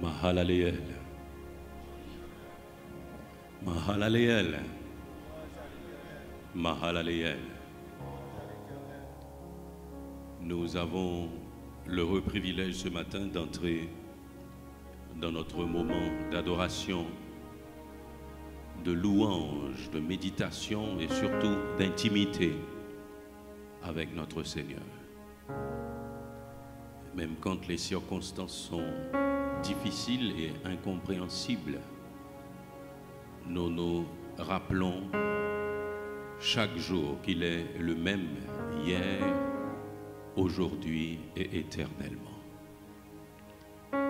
Mahalaleel. Mahalaleel. Mahalaleel. Nous avons l'heureux privilège ce matin d'entrer dans notre moment d'adoration, de louange, de méditation et surtout d'intimité avec notre Seigneur. Même quand les circonstances sont difficiles et incompréhensibles, nous nous rappelons chaque jour qu'il est le même hier, aujourd'hui et éternellement.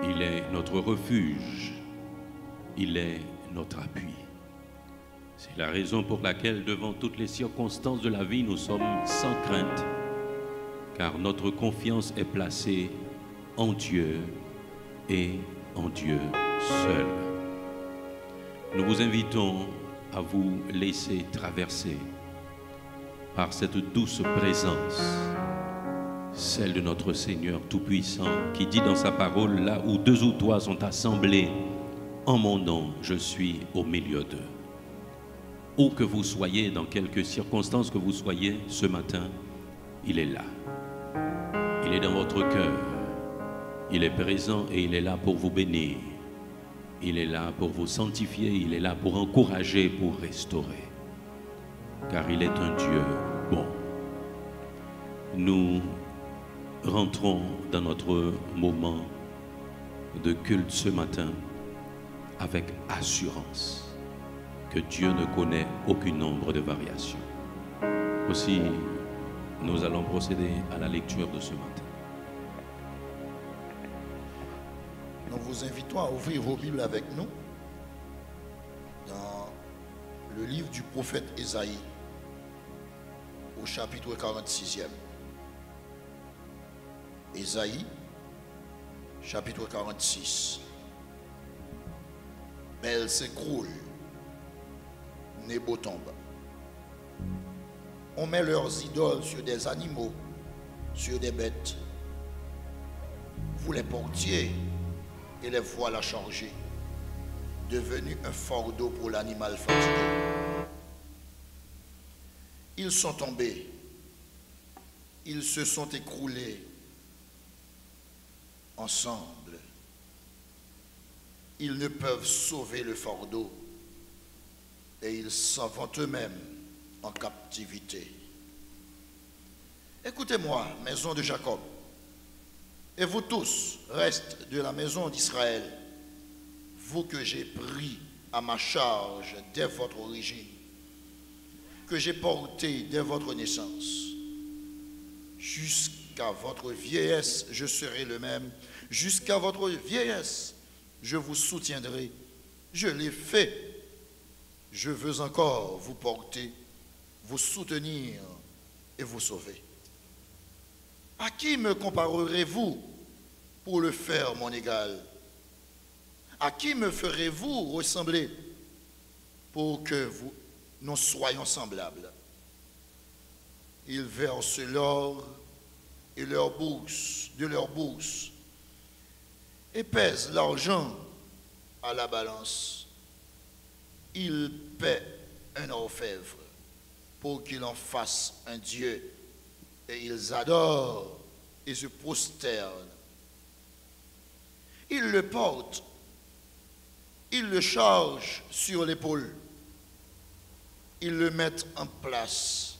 Il est notre refuge, il est notre appui. C'est la raison pour laquelle devant toutes les circonstances de la vie, nous sommes sans crainte, car notre confiance est placée en Dieu et en Dieu seul. Nous vous invitons à vous laisser traverser par cette douce présence, celle de notre Seigneur Tout-Puissant, qui dit dans sa parole, là où deux ou trois sont assemblés en mon nom, je suis au milieu d'eux. Où que vous soyez, dans quelques circonstances que vous soyez ce matin, il est là. Il est dans votre cœur. Il est présent et il est là pour vous bénir. Il est là pour vous sanctifier. Il est là pour encourager, pour restaurer. Car il est un Dieu bon. Nous rentrons dans notre moment de culte ce matin avec assurance que Dieu ne connaît aucun nombre de variations. Aussi, nous allons procéder à la lecture de ce matin. Nous vous invitons à ouvrir vos Bibles avec nous dans le livre du prophète Ésaïe, au chapitre 46e. Ésaïe, chapitre 46. Belle s'écroule, Nebo tombe. On met leurs idoles sur des animaux, sur des bêtes. Vous les portiez et les voilà changés, devenus un fardeau pour l'animal fatigué. Ils sont tombés, ils se sont écroulés ensemble. Ils ne peuvent sauver le fardeau et ils s'en vont eux-mêmes en captivité. Écoutez-moi, maison de Jacob, et vous tous, restes de la maison d'Israël, vous que j'ai pris à ma charge dès votre origine, que j'ai porté dès votre naissance. Jusqu'à votre vieillesse, je serai le même. Jusqu'à votre vieillesse, je vous soutiendrai. Je l'ai fait. Je veux encore vous porter, vous soutenir et vous sauver. À qui me comparerez-vous pour le faire mon égal? À qui me ferez-vous ressembler pour que nous soyons semblables? Ils versent l'or et leur bourse, de leur bourse, et pèsent l'argent à la balance. Ils paient un orfèvre pour qu'il en fasse un Dieu, et ils adorent et se prosternent. Ils le portent, ils le chargent sur l'épaule, ils le mettent en place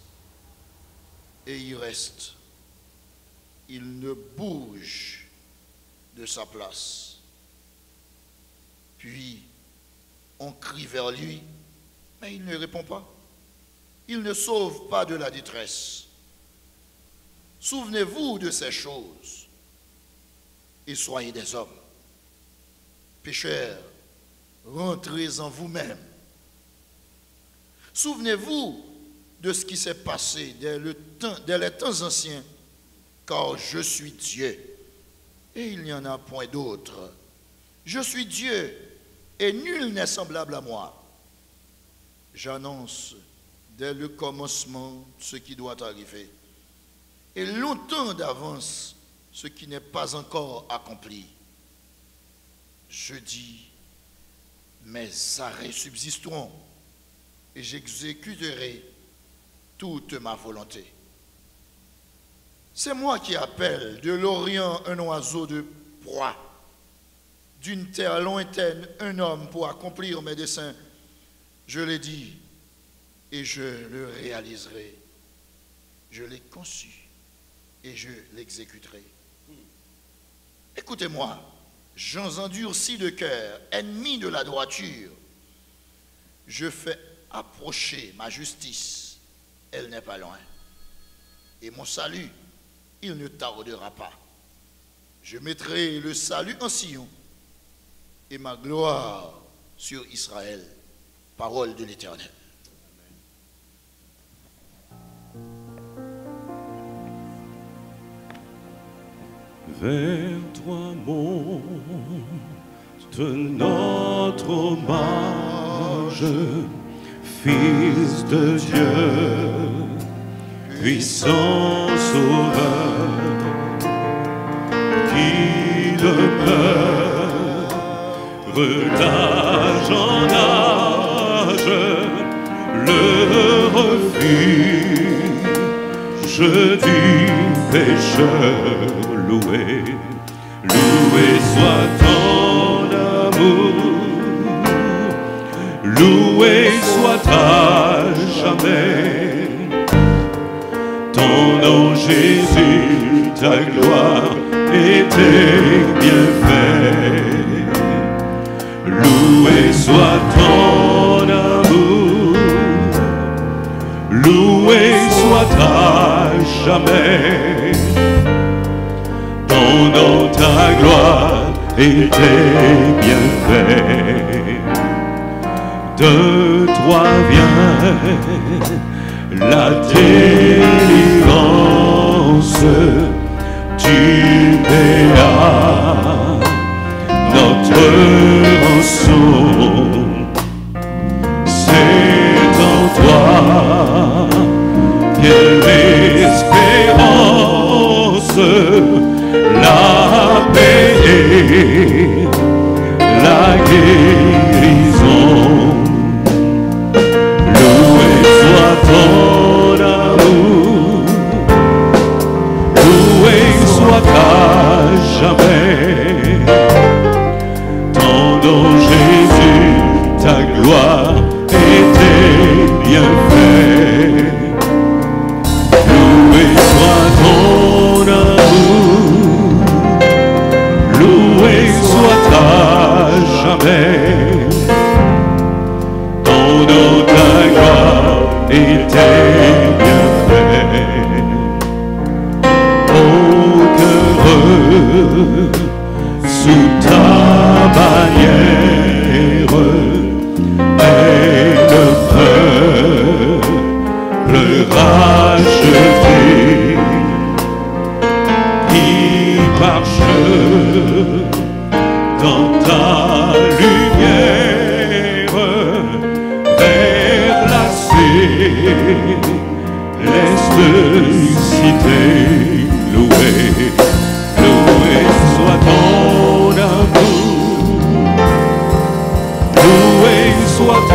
et il reste. Il ne bouge de sa place. Puis on crie vers lui, mais il ne répond pas. Il ne sauve pas de la détresse. Souvenez-vous de ces choses et soyez des hommes. Pécheurs, rentrez en vous-même. Souvenez-vous de ce qui s'est passé dès les temps anciens, car je suis Dieu et il n'y en a point d'autre. Je suis Dieu et nul n'est semblable à moi. J'annonce dès le commencement ce qui doit arriver, et longtemps d'avance ce qui n'est pas encore accompli. je dis, mes arrêts subsisteront et j'exécuterai toute ma volonté. C'est moi qui appelle de l'Orient un oiseau de proie, d'une terre lointaine un homme pour accomplir mes desseins. Je l'ai dit et je le réaliserai. Je l'ai conçu et je l'exécuterai. Écoutez-moi, gens endurcis de cœur, ennemis de la droiture, je fais approcher ma justice, elle n'est pas loin. Et mon salut, il ne tardera pas. Je mettrai le salut en Sion et ma gloire sur Israël. Parole de l'Éternel. Vers toi monte notre hommage, Fils de Dieu, puissant Sauveur, qui demeure d'âge en âge, le refuge du pécheur. Loué, loué soit ton amour, loué soit à jamais ton nom Jésus, ta gloire et tes bienfaits. Loué soit ton amour, loué soit à jamais ton nom, ta gloire et tes bienfaits. De toi vient la délivrance, tu paias notre rançon. C'est en toi qu'est l'espérance, la paix et la guérison. Loué soit ton amour, loué soit à jamais ton nom Jésus, ta gloire et tes bienfaits. Loué soit ton amour, loué soit à jamais ton nom, ta gloire et tes bienfaits. Oh, qu'heureux sous ta bannière est le peuple racheté qui marche dans ta lumière vers la céleste cité. Loué, loué soit ton amour, loué soit à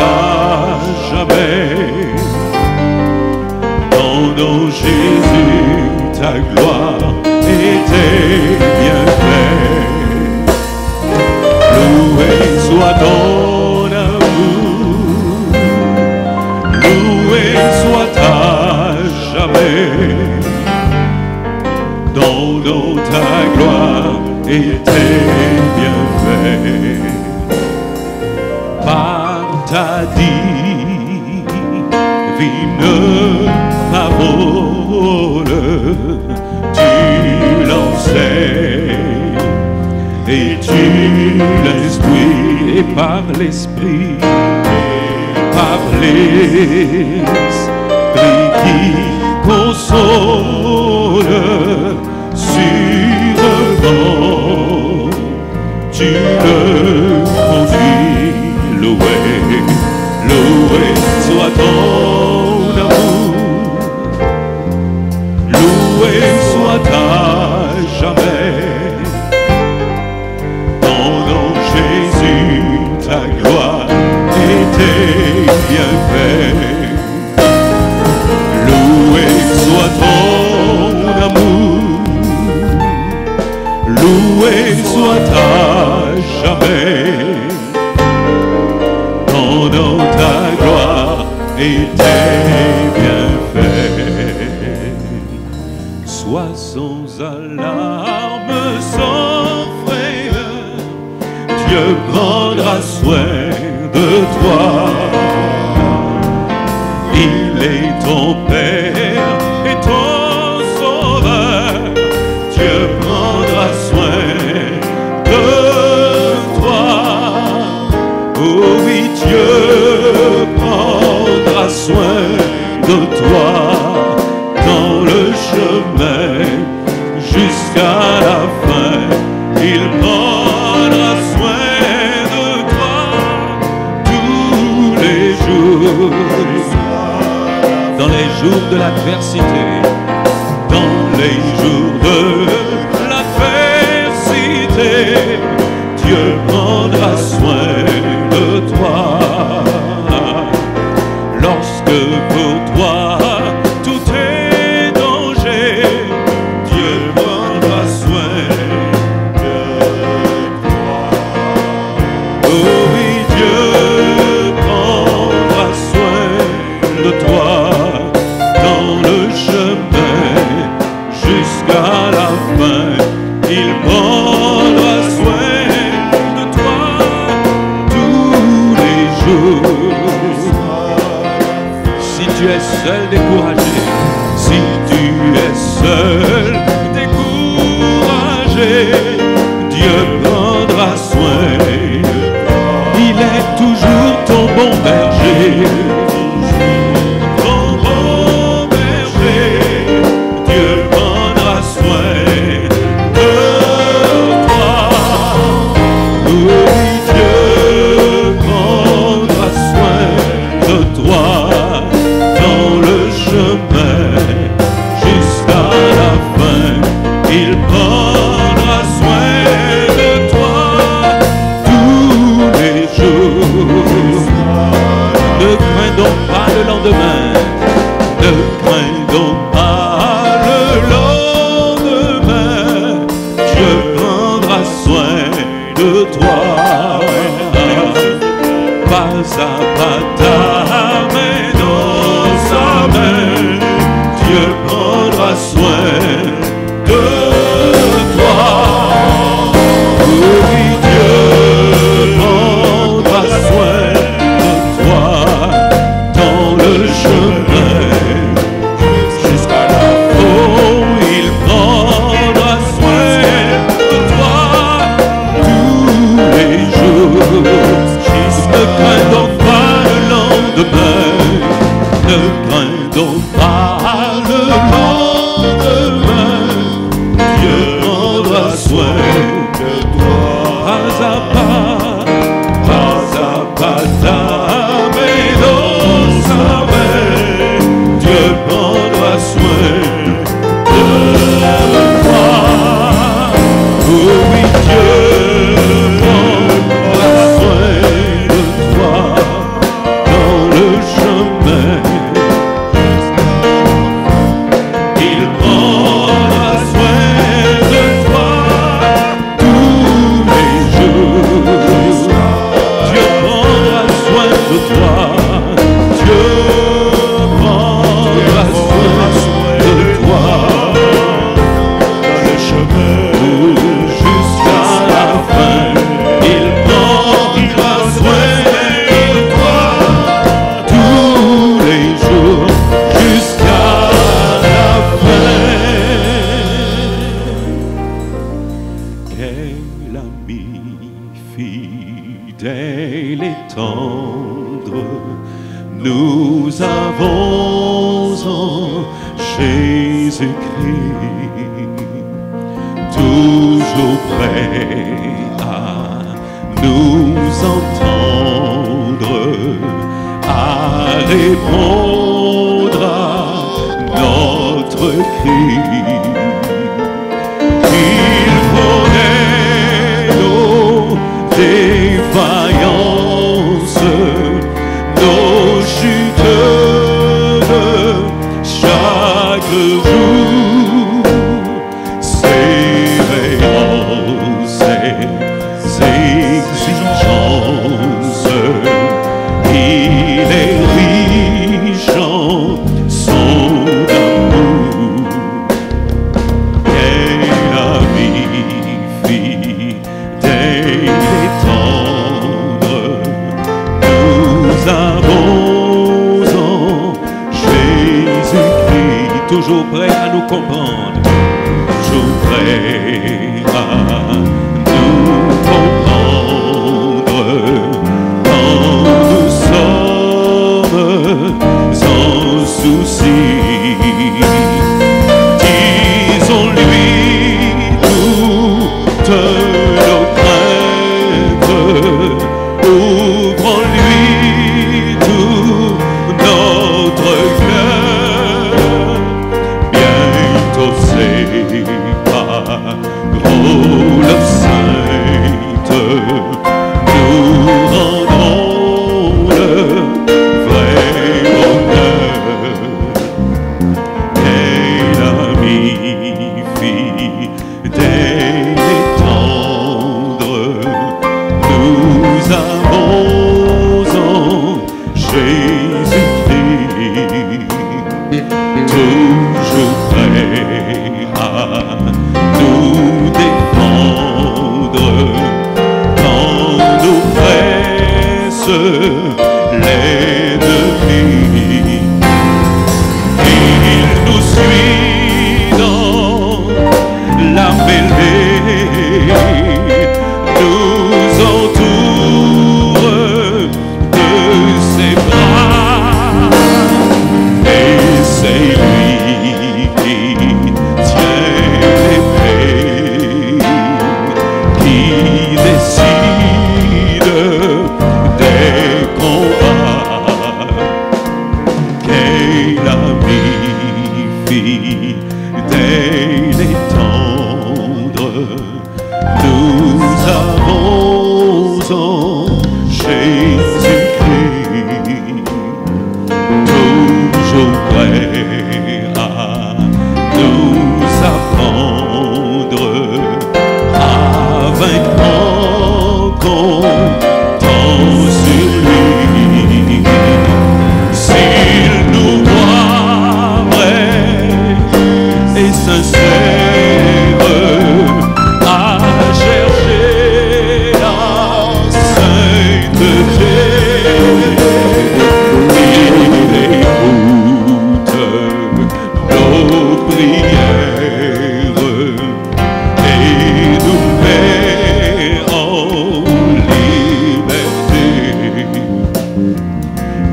jamais ton nom Jésus, ta gloire et tes bienfaits. Loué soit ton amour, loué soit à jamais ton nom, ta gloire et tes bienfaits. Par ta divine parole, tu l'enseignes et tu l'instruis, et par l'esprit qui console sur vent, tu le conduis. Loué, loué soit ton amour, loué soit à jamais ton nom Jésus. tes bienfaits. Loué soit ton amour, loué soit à jamais, pendant ta gloire et tes bienfaits. Sois sans alarme, sans frayeur, Dieu prendra soin de toi. Il est ton Père et ton Sauveur, Dieu prendra soin de toi. Oh oui, Dieu prendra soin de toi dans le chemin jusqu'à la fin. Il prendra soin de toi tous les jours. Dans les jours de l'adversité, dans les jours de l'adversité, Dieu prendra soin de toi. Lorsque pour toi tout est danger, Dieu prendra soin de toi. Oh oui, Dieu prendra soin de toi dans le chemin jusqu'à la fin. Il prendra soin de toi tous les jours. Si tu es seul, découragé, si tu es seul, découragé, Dieu prendra soin. Il est toujours ton bon berger. Ton bon berger, Dieu prendra soin de toi. Oui, Dieu prendra soin de toi dans le chemin jusqu'à la fin. Il prendra soin de toi tous les jours. Ne crains donc pas le lendemain, ne crains donc pas le lendemain. Dieu prendra soin de toi. Pas à pas ta main dans sa main, Dieu prendra soin de toi. Oui, Dieu prendra soin de toi dans le chemin jusqu'à la fin. Il prendra soin de toi tous les jours. Ne crains donc pas le lendemain, ne crains donc pas le lendemain. Dieu prendra soin de toi. Pas à pas ta main dans sa main, Dieu prendra soin de toi. Oh oui, Dieu prendra soin de toi dans le chemin. Il prendra soin de toi tous les jours. Dieu prendra soin de toi. Dieu prendra soin de toi dans le chemin jusqu'à la fin. Il prendra soin de toi tous les jours jusqu'à la fin. Quel ami fidèle et tendre nous avons en Jésus-Christ, toujours prêt à nous entendre, à répondre à notre cri. Il connaît nos défaillances, ouvrons-lui tout notre cœur. Bientôt ses paroles saintes nous rendront le vrai bonheur. Quel ami fidèle et tendre nous avons en Jésus-Christ, toujours prêt à nous défendre quand nous presse l'ennemi. Il nous suit dans la mêlée, nous entoure de ses bras, et c'est lui qui tient l'épée, qui décide des combats. Quel ami fidèle et tendre nous avons en Jésus-Christ, toujours prêt à nous apprendre à vaincre en comptant sur lui. S'il nous voit vrai et sincère à chercher la sainteté, il écoute nos prières et nous met en liberté.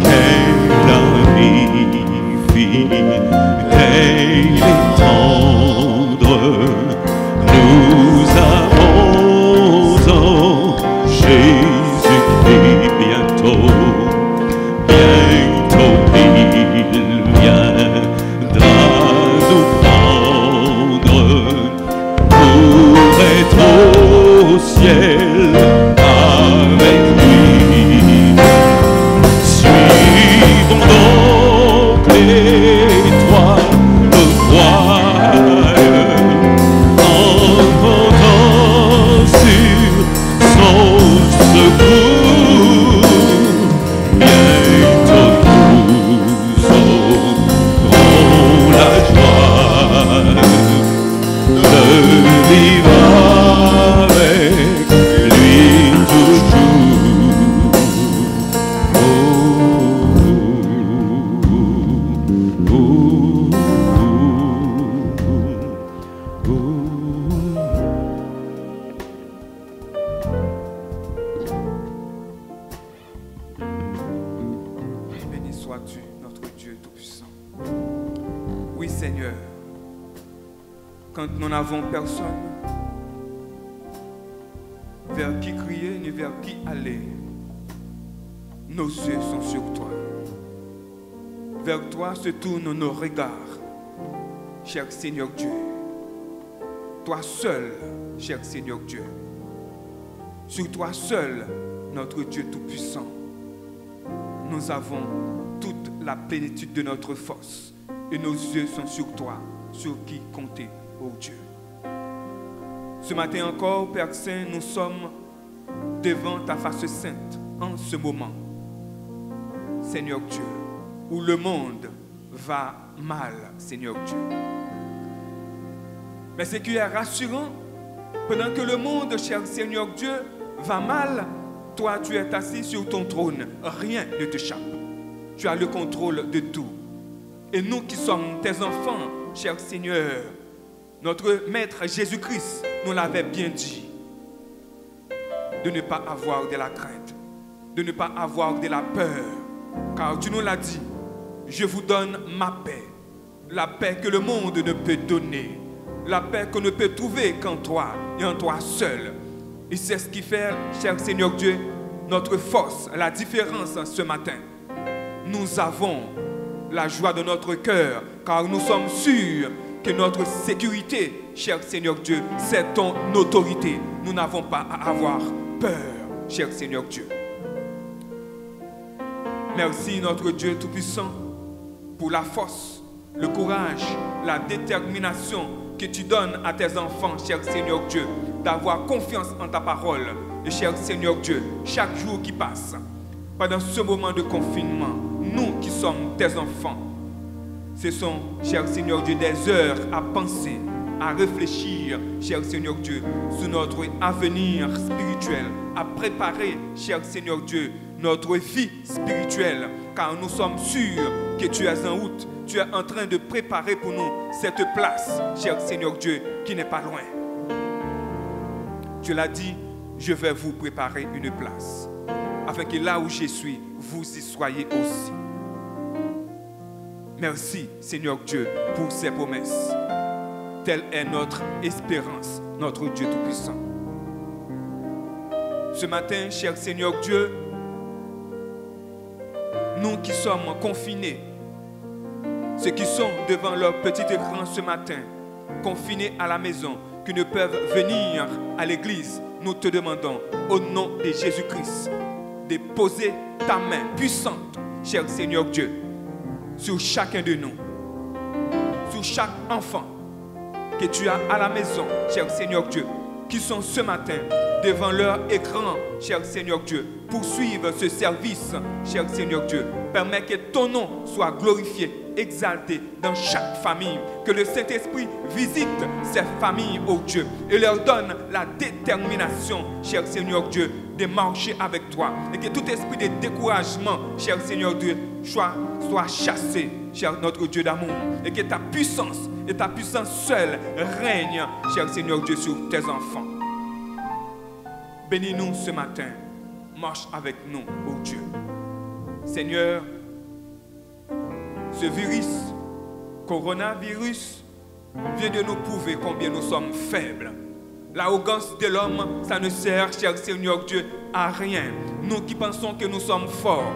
Quel ami fidèle et tendre nous avons en Jésus-Christ. Bientôt il viendra nous prendre pour être au ciel avec lui. Suivons donc l'étoile voile en comptant sur son secours. Bientôt nous aurons la joie de vivre avec lui toujours. Béni sois-tu, notre Dieu Tout-Puissant. Oui, Seigneur, quand nous n'avons personne vers qui crier ni vers qui aller, nos yeux sont sur toi. Vers toi se tournent nos regards, cher Seigneur Dieu. Toi seul, cher Seigneur Dieu. Sur toi seul, notre Dieu Tout-Puissant, nous avons toute la plénitude de notre force et nos yeux sont sur toi, sur qui compter, ô Dieu. Ce matin encore, Père Saint, nous sommes devant ta face sainte en ce moment, Seigneur Dieu, où le monde va mal, Seigneur Dieu. Mais ce qui est rassurant, pendant que le monde, cher Seigneur Dieu, va mal, toi tu es assis sur ton trône, rien ne t'échappe. Tu as le contrôle de tout. Et nous qui sommes tes enfants, cher Seigneur, notre Maître Jésus-Christ nous l'avait bien dit, de ne pas avoir de la crainte, de ne pas avoir de la peur, car tu nous l'as dit, je vous donne ma paix, la paix que le monde ne peut donner, la paix qu'on ne peut trouver qu'en toi et en toi seul. Et c'est ce qui fait, cher Seigneur Dieu, notre force, la différence ce matin. Nous avons la joie de notre cœur, car nous sommes sûrs que notre sécurité, cher Seigneur Dieu, c'est ton autorité. Nous n'avons pas à avoir peur, cher Seigneur Dieu. Merci notre Dieu Tout-Puissant pour la force, le courage, la détermination que tu donnes à tes enfants, cher Seigneur Dieu, d'avoir confiance en ta parole. Et cher Seigneur Dieu, chaque jour qui passe, pendant ce moment de confinement, nous qui sommes tes enfants, ce sont, cher Seigneur Dieu, des heures à penser, à réfléchir, cher Seigneur Dieu, sur notre avenir spirituel, à préparer, cher Seigneur Dieu, notre vie spirituelle, car nous sommes sûrs que tu es en route, tu es en train de préparer pour nous cette place, cher Seigneur Dieu, qui n'est pas loin. Tu l'as dit, je vais vous préparer une place, afin que là où je suis, vous y soyez aussi. Merci, Seigneur Dieu, pour ces promesses. Telle est notre espérance, notre Dieu Tout-Puissant. Ce matin, cher Seigneur Dieu, nous qui sommes confinés, ceux qui sont devant leur petit écran ce matin, confinés à la maison, qui ne peuvent venir à l'église, nous te demandons, au nom de Jésus-Christ, de poser ta main puissante, cher Seigneur Dieu, sur chacun de nous, sur chaque enfant que tu as à la maison, cher Seigneur Dieu, qui sont ce matin devant leur écran, cher Seigneur Dieu, pour suivre ce service, cher Seigneur Dieu. Permets que ton nom soit glorifié, exalté dans chaque famille. Que le Saint-Esprit visite ces familles, ô Dieu, et leur donne la détermination, cher Seigneur Dieu, de marcher avec toi. Et que tout esprit de découragement, cher Seigneur Dieu, soit chassé, cher notre Dieu d'amour. Et que ta puissance seule règne, cher Seigneur Dieu, sur tes enfants. Bénis-nous ce matin. Marche avec nous, ô Dieu. Seigneur, ce virus, coronavirus, vient de nous prouver combien nous sommes faibles. L'arrogance de l'homme, ça ne sert, cher Seigneur Dieu, à rien. Nous qui pensons que nous sommes forts,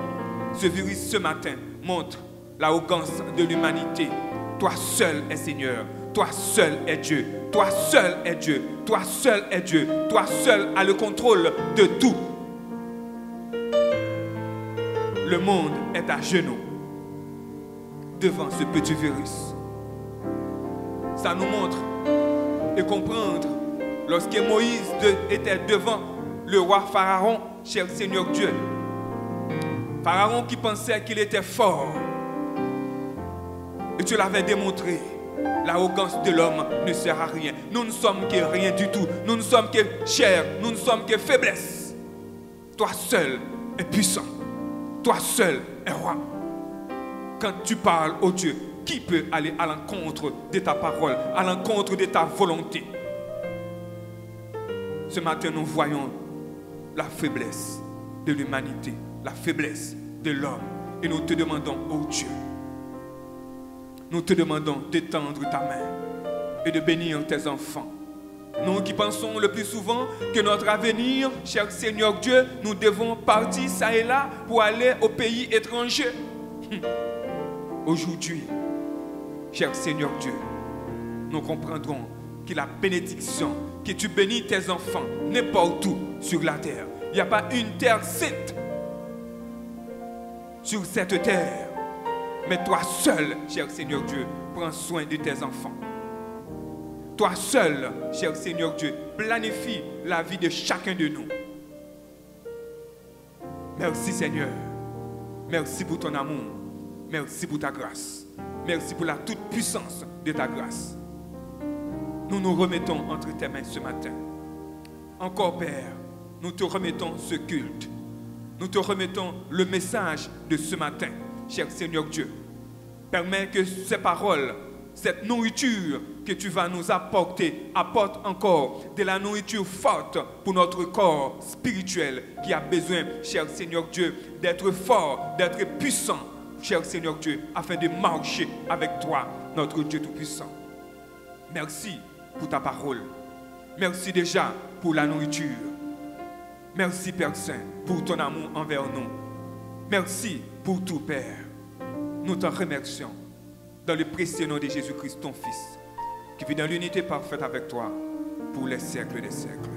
ce virus ce matin montre l'arrogance de l'humanité. Toi seul est Seigneur, toi seul est Dieu, toi seul est Dieu, toi seul est Dieu, toi seul a le contrôle de tout. Le monde est à genoux devant ce petit virus. Ça nous montre et comprendre lorsque Moïse était devant le roi Pharaon, cher Seigneur Dieu. Pharaon qui pensait qu'il était fort. Et tu l'avais démontré. L'arrogance de l'homme ne sert à rien. Nous ne sommes que rien du tout. Nous ne sommes que chair. Nous ne sommes que faiblesse. Toi seul es puissant. Toi seul es roi. Quand tu parles, ô Dieu, qui peut aller à l'encontre de ta parole, à l'encontre de ta volonté? Ce matin, nous voyons la faiblesse de l'humanité, la faiblesse de l'homme. Et nous te demandons, ô Dieu, nous te demandons d'étendre ta main et de bénir tes enfants. Nous qui pensons le plus souvent que notre avenir, cher Seigneur Dieu, nous devons partir ça et là pour aller au pays étranger. Aujourd'hui, cher Seigneur Dieu, nous comprendrons que la bénédiction, que tu bénis tes enfants n'importe où sur la terre. Il n'y a pas une terre sainte sur cette terre. Mais toi seul, cher Seigneur Dieu, prends soin de tes enfants. Toi seul, cher Seigneur Dieu, planifie la vie de chacun de nous. Merci Seigneur. Merci pour ton amour. Merci pour ta grâce. Merci pour la toute puissance de ta grâce. Nous nous remettons entre tes mains ce matin. Encore Père, nous te remettons ce culte. Nous te remettons le message de ce matin. Cher Seigneur Dieu, permets que ces paroles, cette nourriture que tu vas nous apporter, apporte encore de la nourriture forte pour notre corps spirituel qui a besoin, cher Seigneur Dieu, d'être fort, d'être puissant, cher Seigneur Dieu, afin de marcher avec toi, notre Dieu Tout-Puissant. Merci pour ta parole. Merci déjà pour la nourriture. Merci, Père Saint, pour ton amour envers nous. Merci pour tout, Père. Nous te remercions dans le précieux nom de Jésus-Christ, ton Fils, qui vit dans l'unité parfaite avec toi pour les siècles des siècles.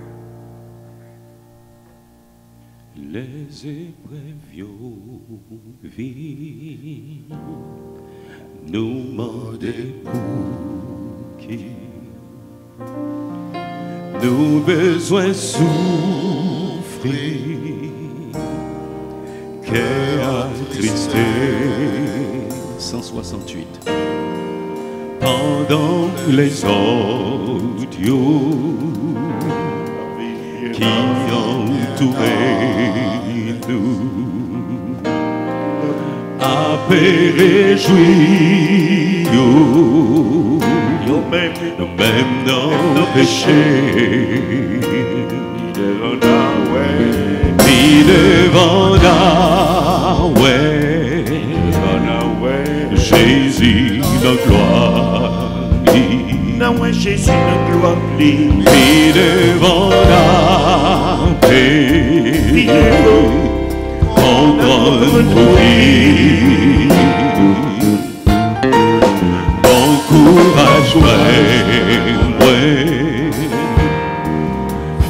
Les épreuves vie nous mandent pour qui nous besoin souffrir, cœur attristé. 168. Pendant les audios qui entouraient nous, à réjouir, nous-mêmes dans le péché, ni devant Jésus de gloire, Jésus de gloire, ni devant la paix, comprendre pour lui. Bon courage,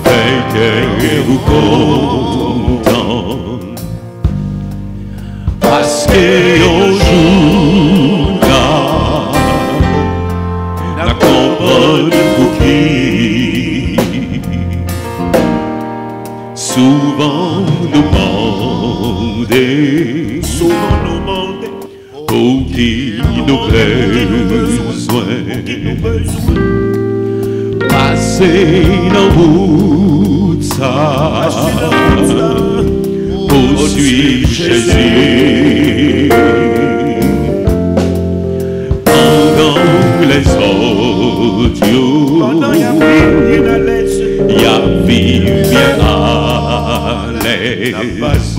fait que vous content, parce que un jour la comprendre pour qui souvent nous demandons pour qui nous besoin passer dans route ça pour suivre Jésus pendant les audios y a vie bien à l'aise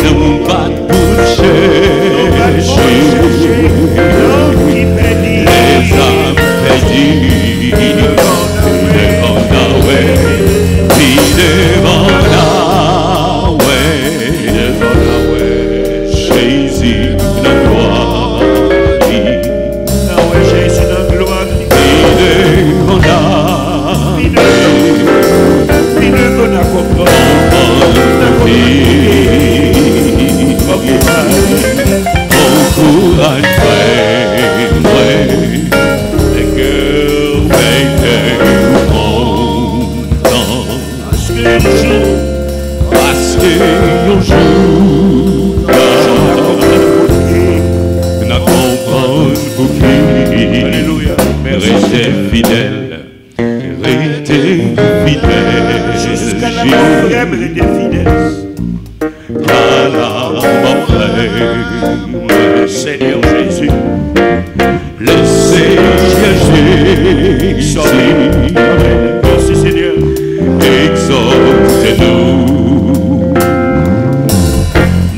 nous pas pour chercher les âmes perdues devant la way, devant la way, Jésus la gloire, Jésus de gloire, devant la courage, les cœurs contents, parce que un jour, n'a comprendre pour qui, restez fidèle, jusqu'à la mort, restez fidèle. Seigneur Jésus, laissez Jésus, merci Seigneur, exaltez-nous,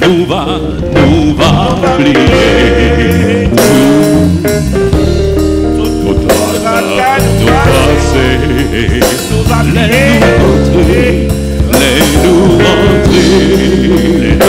nous va oublier tout, nous passer, les nous rentrer, Jésus de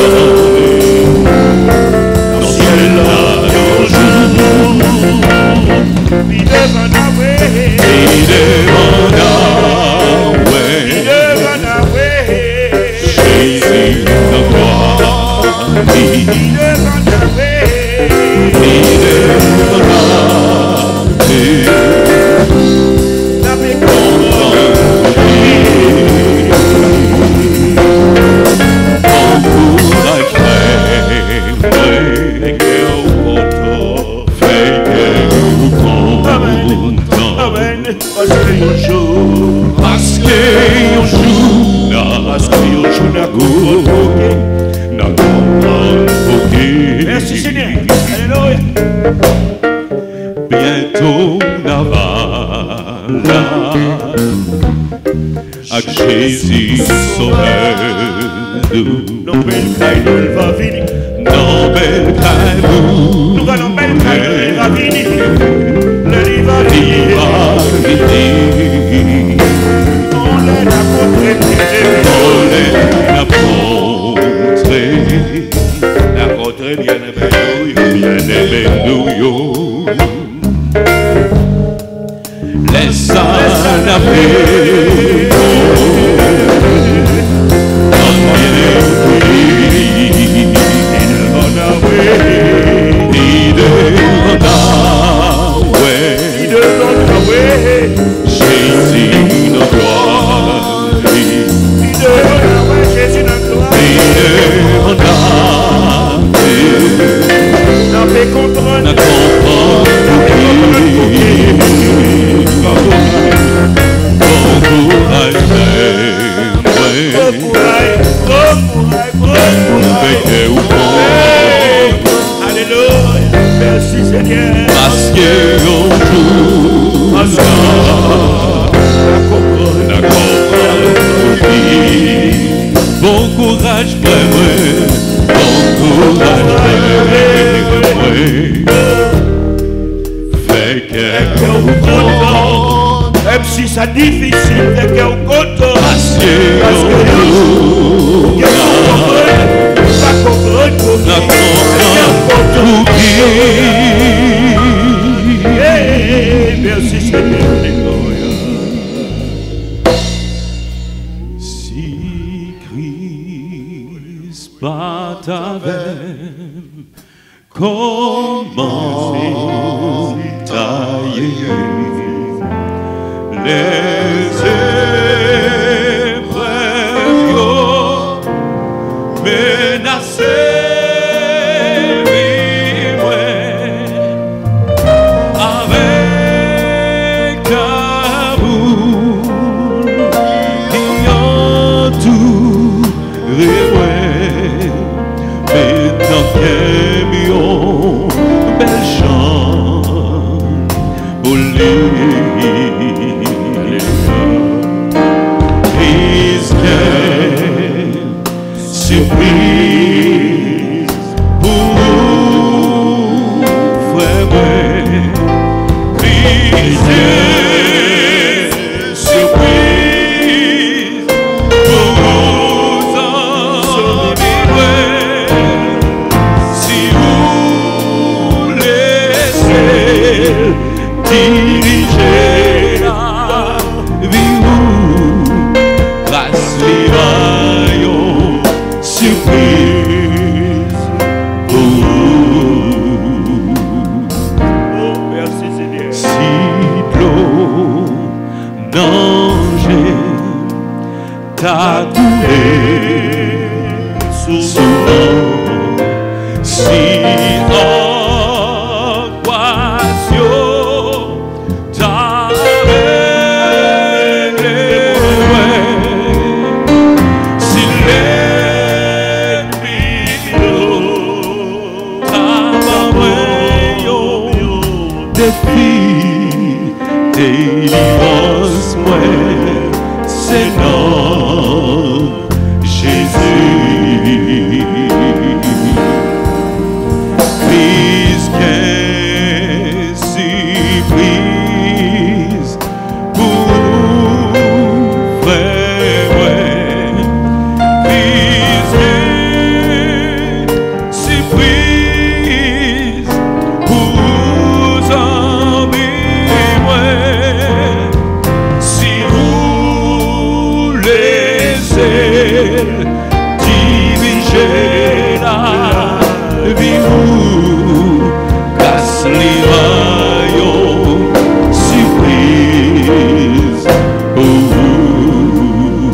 parce que un jour n'a convoqué. merci Seigneur, alléluia. Bientôt n'avala avec Jésus sauveur nous. Nos belles cailles va venir, Nos belles cailles nous allons belles cailles va venir, le lit va venir, on les a C'est difficile de qu'elle compte parce que merci Seigneur. Si Christ batavem, comment tailler les épreuves menacées, avec ta boule qui entourait, mais dans quel bel chant pour lui. Surprise pour vous, frère, surprise pour vous, amis, si vous laissez diriger la vie, grâce surprise pour vous. Oh, merci Seigneur. Si l'eau danger t'a coulé souvent, si angoisse t'a réglé, si délivrance, moi, c'est non, Jésus. Prise qu'est surprise pour frère, prise qu'est surprise pour amis. Si vous laissez diriger la vie, vous casse les rails, surprise pour vous.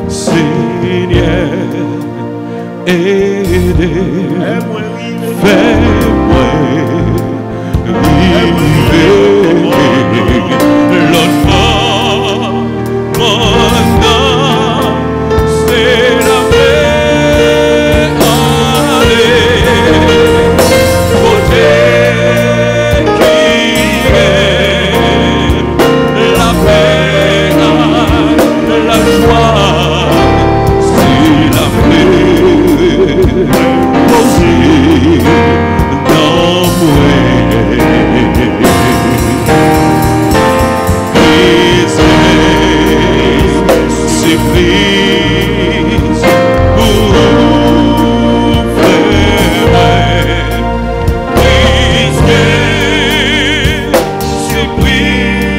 Seigneur, aidez, fais-moi surprise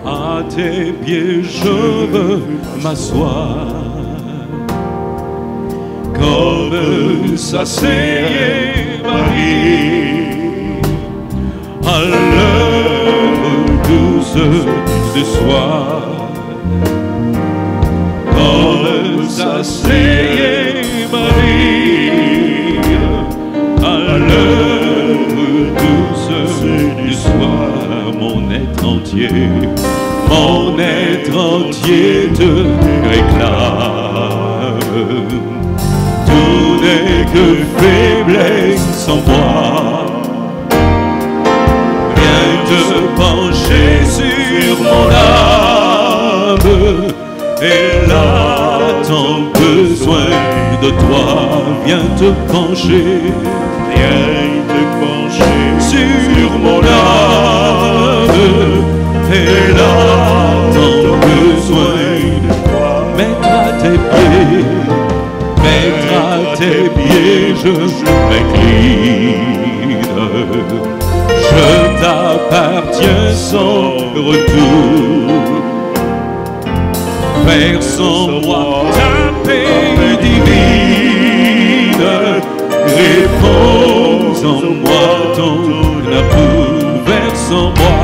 À tes pieds je veux m'asseoir, comme s'asseyait Marie à l'heure douce du soir, comme s'asseyait Marie à l'heure douce du soir. Mon être entier te réclame. Tout n'est que faiblesse en moi. Viens te pencher sur mon âme. Elle a tant besoin de toi. Viens te pencher. Viens te pencher sur mon âme. Elle a tant besoin de toi. Mettre à tes pieds, mettre à tes pieds, je m'incline. Je t'appartiens sans retour. Verse en moi ta paix divine. Repose en moi ton amour. Verse en moi.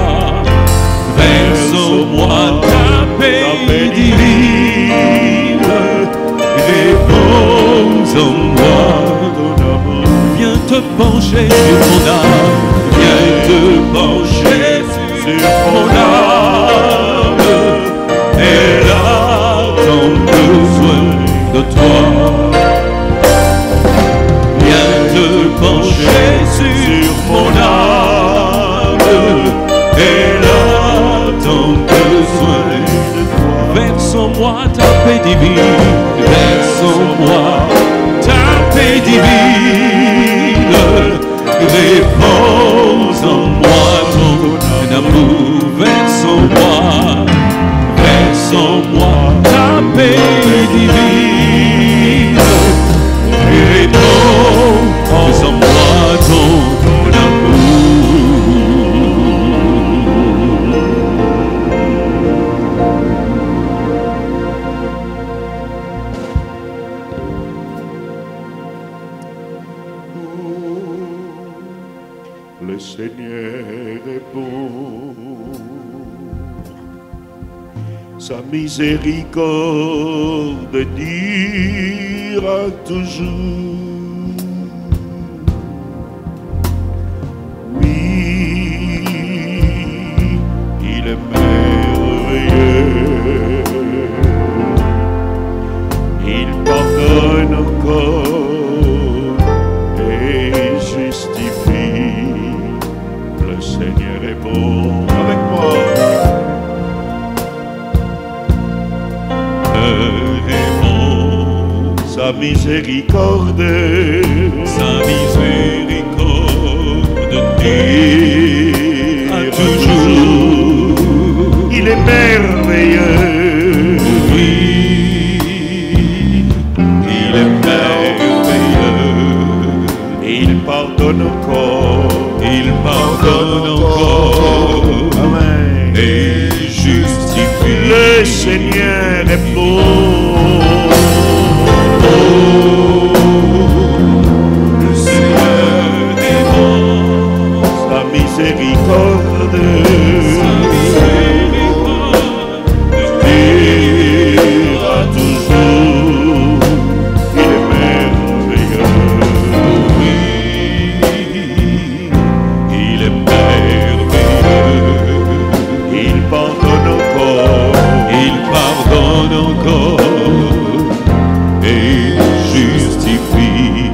Verse en moi ta paix divine. Repose en moi ton amour. Viens te pencher sur mon âme. Viens te pencher sur mon âme. Elle a tant besoin de toi. Viens te pencher sur mon âme. Elle a tant besoin de toi. Verse en moi ta paix divine. Verse en moi ta paix divine. Repose en moi ton amour. Verse en moi. Verse en moi ta paix divine. Repose en moi ton amour. Le Seigneur est bon. Sa miséricorde dira toujours. Oui, il est merveilleux. Il pardonne encore et justifie. Le Seigneur est bon. Avec moi. Sa miséricorde dure toujours. Il est merveilleux. Oui, il est merveilleux. Il pardonne encore. Il pardonne encore. Amen. Et justifie. Le Seigneur est bon. Le Seigneur est bon. Sa miséricorde dira toujours. Il est merveilleux. Oui, il est merveilleux. Il pardonne encore. Il pardonne encore. Et justifie.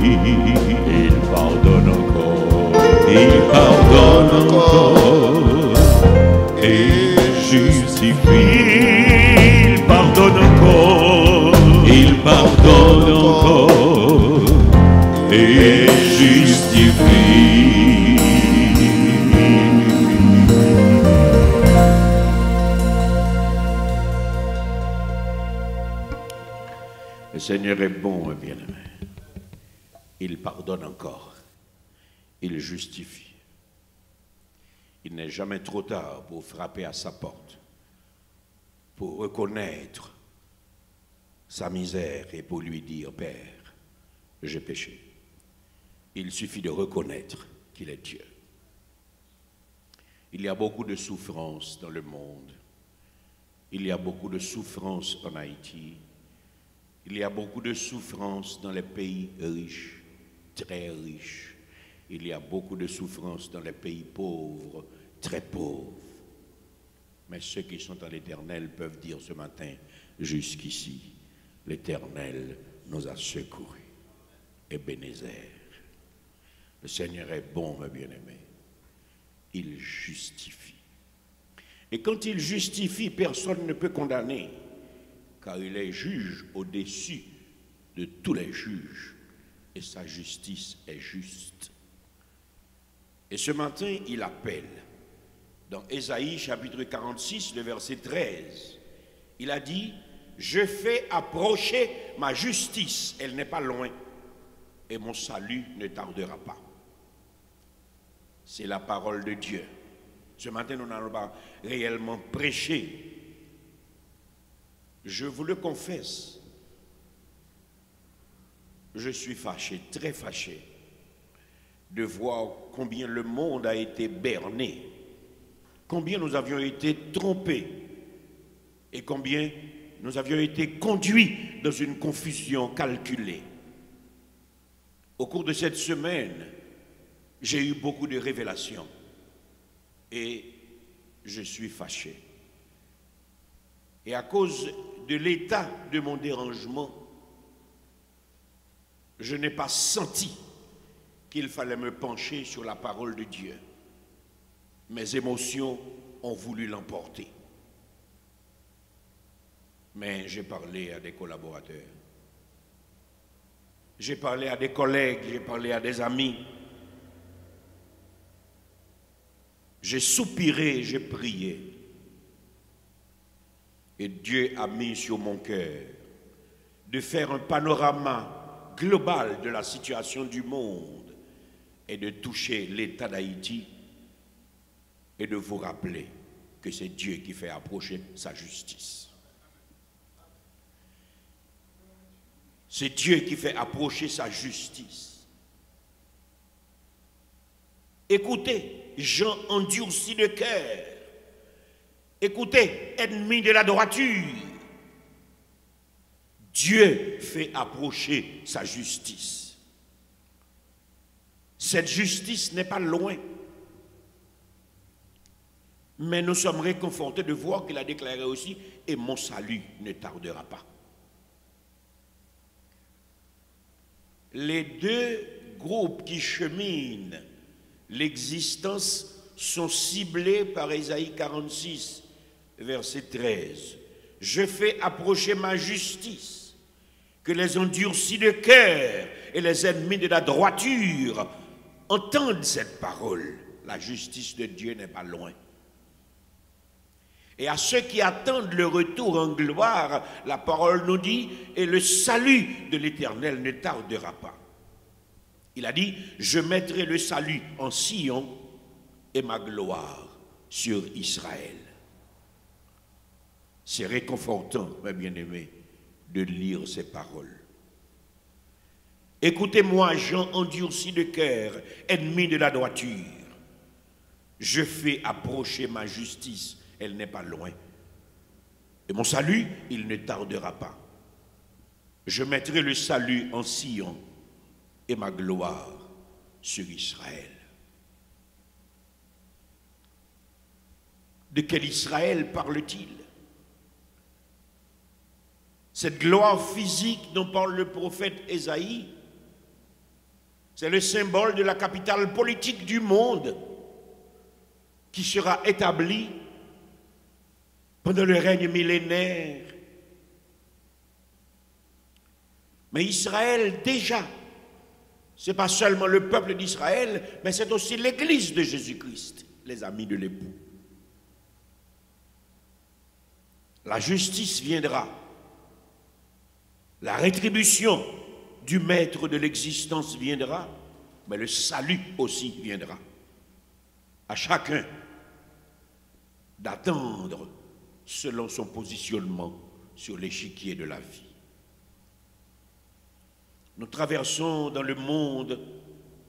Il pardonne encore. Il pardonne encore. Et justifie. Il pardonne encore. Il pardonne encore. Et justifie. Le Seigneur est bon, bien-aimé. Il pardonne encore. Il justifie. Il n'est jamais trop tard pour frapper à sa porte. pour reconnaître sa misère et pour lui dire, Père, j'ai péché. Il suffit de reconnaître qu'il est Dieu. Il y a beaucoup de souffrances dans le monde. Il y a beaucoup de souffrances en Haïti. Il y a beaucoup de souffrances dans les pays riches, très riches. Il y a beaucoup de souffrances dans les pays pauvres, très pauvres. Mais ceux qui sont en l'Éternel peuvent dire ce matin, jusqu'ici, l'Éternel nous a secourus. Ebenezer. Le Seigneur est bon, mes bien-aimés. Il justifie. Et quand il justifie, personne ne peut condamner, car il est juge au-dessus de tous les juges, et sa justice est juste. Et ce matin, il appelle, dans Ésaïe chapitre 46, le verset 13, il a dit, « Je fais approcher ma justice, elle n'est pas loin, et mon salut ne tardera pas. » C'est la parole de Dieu. Ce matin, nous n'allons pas réellement prêcher. Je vous le confesse, je suis fâché, très fâché, de voir combien le monde a été berné, combien nous avions été trompés et combien nous avions été conduits dans une confusion calculée. Au cours de cette semaine, j'ai eu beaucoup de révélations et je suis fâché. Et à cause de l'état de mon dérangement, je n'ai pas senti qu'il fallait me pencher sur la parole de Dieu. Mes émotions ont voulu l'emporter. Mais j'ai parlé à des collaborateurs. J'ai parlé à des collègues, j'ai parlé à des amis. J'ai soupiré, j'ai prié. Et Dieu a mis sur mon cœur de faire un panorama global de la situation du monde et de toucher l'État d'Haïti et de vous rappeler que c'est Dieu qui fait approcher sa justice. C'est Dieu qui fait approcher sa justice. Écoutez, gens endurcis de cœur. Écoutez, ennemis de la droiture. Dieu fait approcher sa justice. Cette justice n'est pas loin. Mais nous sommes réconfortés de voir qu'il a déclaré aussi, et mon salut ne tardera pas. Les deux groupes qui cheminent l'existence sont ciblés par Ésaïe 46, verset 13. Je fais approcher ma justice, que les endurcis de cœur et les ennemis de la droiture entendent cette parole. La justice de Dieu n'est pas loin. Et à ceux qui attendent le retour en gloire, la parole nous dit, et le salut de l'Éternel ne tardera pas. Il a dit, je mettrai le salut en Sion et ma gloire sur Israël. C'est réconfortant, mes bien-aimés, de lire ces paroles. Écoutez-moi, gens endurcis de cœur, ennemis de la droiture. Je fais approcher ma justice, elle n'est pas loin. Et mon salut, il ne tardera pas. Je mettrai le salut en Sion et ma gloire sur Israël. De quel Israël parle-t-il? Cette gloire physique dont parle le prophète Ésaïe, c'est le symbole de la capitale politique du monde qui sera établie pendant le règne millénaire. Mais Israël, déjà, ce n'est pas seulement le peuple d'Israël, mais c'est aussi l'église de Jésus-Christ, les amis de l'époux. La justice viendra. La rétribution du maître de l'existence viendra, mais le salut aussi viendra. À chacun d'attendre selon son positionnement sur l'échiquier de la vie. Nous traversons dans le monde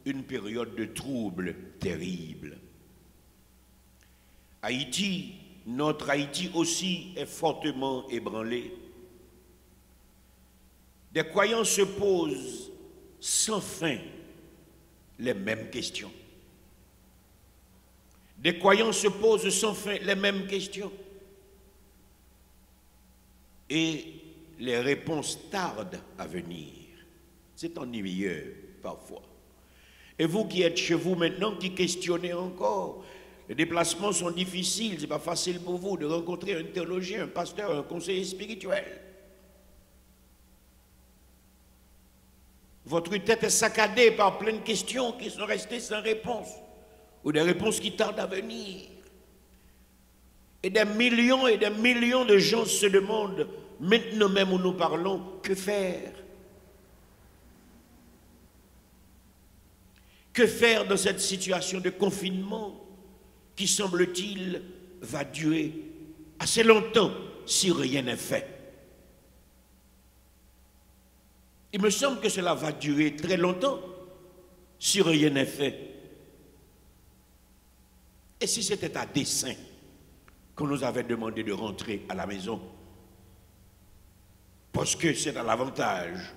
une période de troubles terribles. Haïti, notre Haïti aussi, est fortement ébranlé. Des croyants se posent sans fin les mêmes questions. Des croyants se posent sans fin les mêmes questions. Et les réponses tardent à venir. C'est ennuyeux parfois. Et vous qui êtes chez vous maintenant, qui questionnez encore, les déplacements sont difficiles, ce n'est pas facile pour vous de rencontrer un théologien, un pasteur, un conseiller spirituel. Votre tête est saccadée par plein de questions qui sont restées sans réponse, ou des réponses qui tardent à venir. Et des millions de gens se demandent, maintenant même où nous parlons, que faire? Que faire dans cette situation de confinement qui, semble-t-il, va durer assez longtemps si rien n'est fait? Il me semble que cela va durer très longtemps si rien n'est fait. Et si c'était à dessein qu'on nous avait demandé de rentrer à la maison? Parce que c'est à l'avantage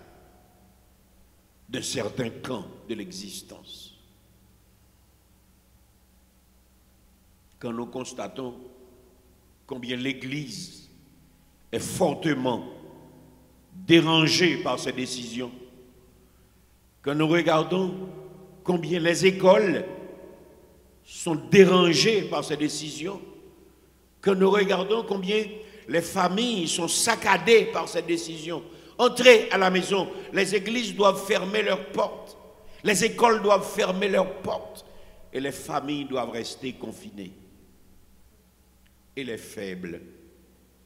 de certains camps de l'existence. Quand nous constatons combien l'Église est fortement dérangée par ces décisions, quand nous regardons combien les écoles sont dérangées par ces décisions, quand nous regardons combien les familles sont saccadées par ces décisions, entrez à la maison, les églises doivent fermer leurs portes, les écoles doivent fermer leurs portes et les familles doivent rester confinées. Et les faibles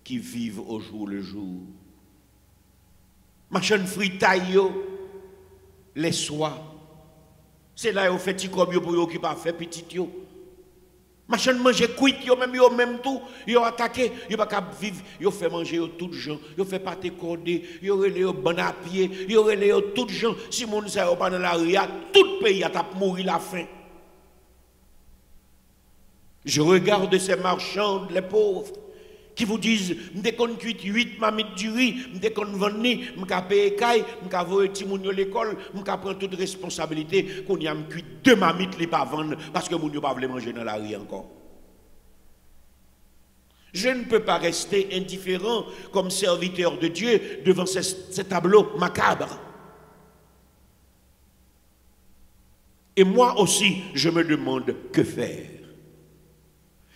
qui vivent au jour le jour. Machin fritaille, les soirs. C'est là où fait petit comme pour yo qui pas fait petit yo. Machin manger cuit yo même tout, yo attaqué, yo pas vivre, yo fait manger yo tout gens, yo fait pâté cordé, yo relé yo bon à pied, yo relé yo tout gens. Si moun ça pas dans la rue, tout pays a tap mourir la faim. Je regarde ces marchands, les pauvres, qui vous disent, dès qu'on cuit 8 mamites du riz, dès qu'on vend ni, m'ka paye caille, m'ka voyer ti moun yo l'école, m'ka prendre toute responsabilité, qu'on y a cuit 2 mamites les pas vendre, parce que moun yo pas voulait manger dans la rue encore. Je ne peux pas rester indifférent comme serviteur de Dieu devant ces tableaux macabres. Et moi aussi, je me demande que faire.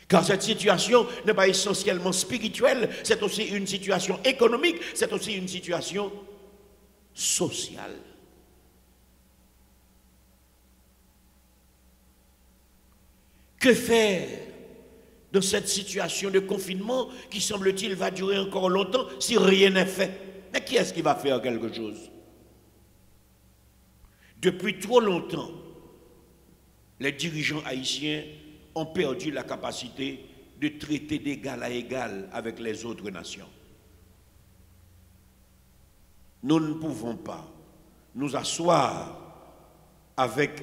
Car cette situation n'est pas essentiellement spirituelle, c'est aussi une situation économique, c'est aussi une situation sociale. Que faire dans cette situation de confinement qui, semble-t-il, va durer encore longtemps si rien n'est fait? Mais qui est-ce qui va faire quelque chose? Depuis trop longtemps, les dirigeants haïtiens ont perdu la capacité de traiter d'égal à égal avec les autres nations. Nous ne pouvons pas nous asseoir avec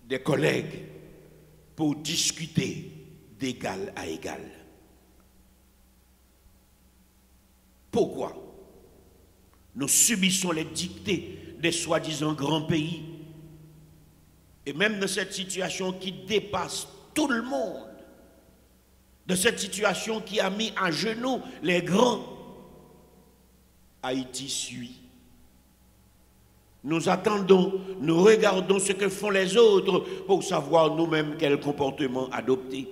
des collègues pour discuter d'égal à égal. Pourquoi? Nous subissons les dictées des soi-disant grands pays. Et même dans cette situation qui dépasse tout le monde, dans cette situation qui a mis à genoux les grands, Haïti suit. Nous attendons, nous regardons ce que font les autres pour savoir nous-mêmes quel comportement adopter.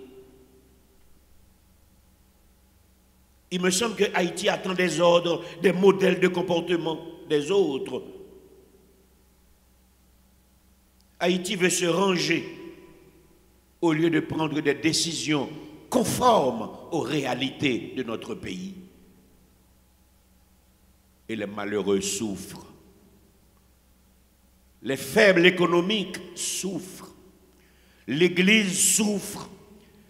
Il me semble que Haïti attend des ordres, des modèles de comportement des autres. Haïti veut se ranger au lieu de prendre des décisions conformes aux réalités de notre pays. Et les malheureux souffrent. Les faibles économiques souffrent. L'Église souffre.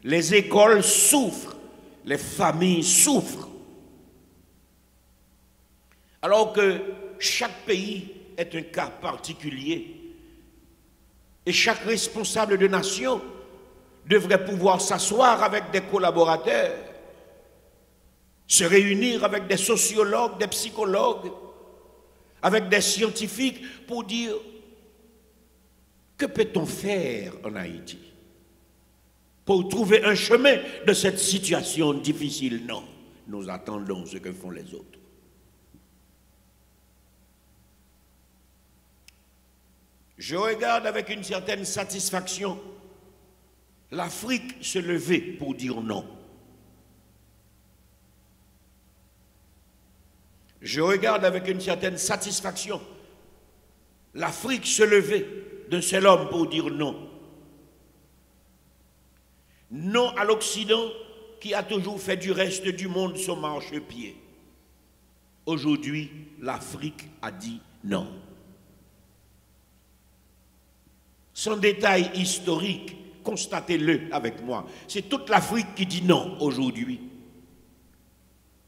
Les écoles souffrent. les familles souffrent. Alors que chaque pays est un cas particulier et chaque responsable de nation devrait pouvoir s'asseoir avec des collaborateurs, se réunir avec des sociologues, des psychologues, avec des scientifiques pour dire que peut-on faire en Haïti pour trouver un chemin de cette situation difficile. Non, nous attendons ce que font les autres. Je regarde avec une certaine satisfaction l'Afrique se lever pour dire non. Je regarde avec une certaine satisfaction l'Afrique se lever d'un seul homme pour dire non. Non à l'Occident qui a toujours fait du reste du monde son marchepied. Aujourd'hui, l'Afrique a dit non. Sans détail historique, constatez-le avec moi. C'est toute l'Afrique qui dit non aujourd'hui.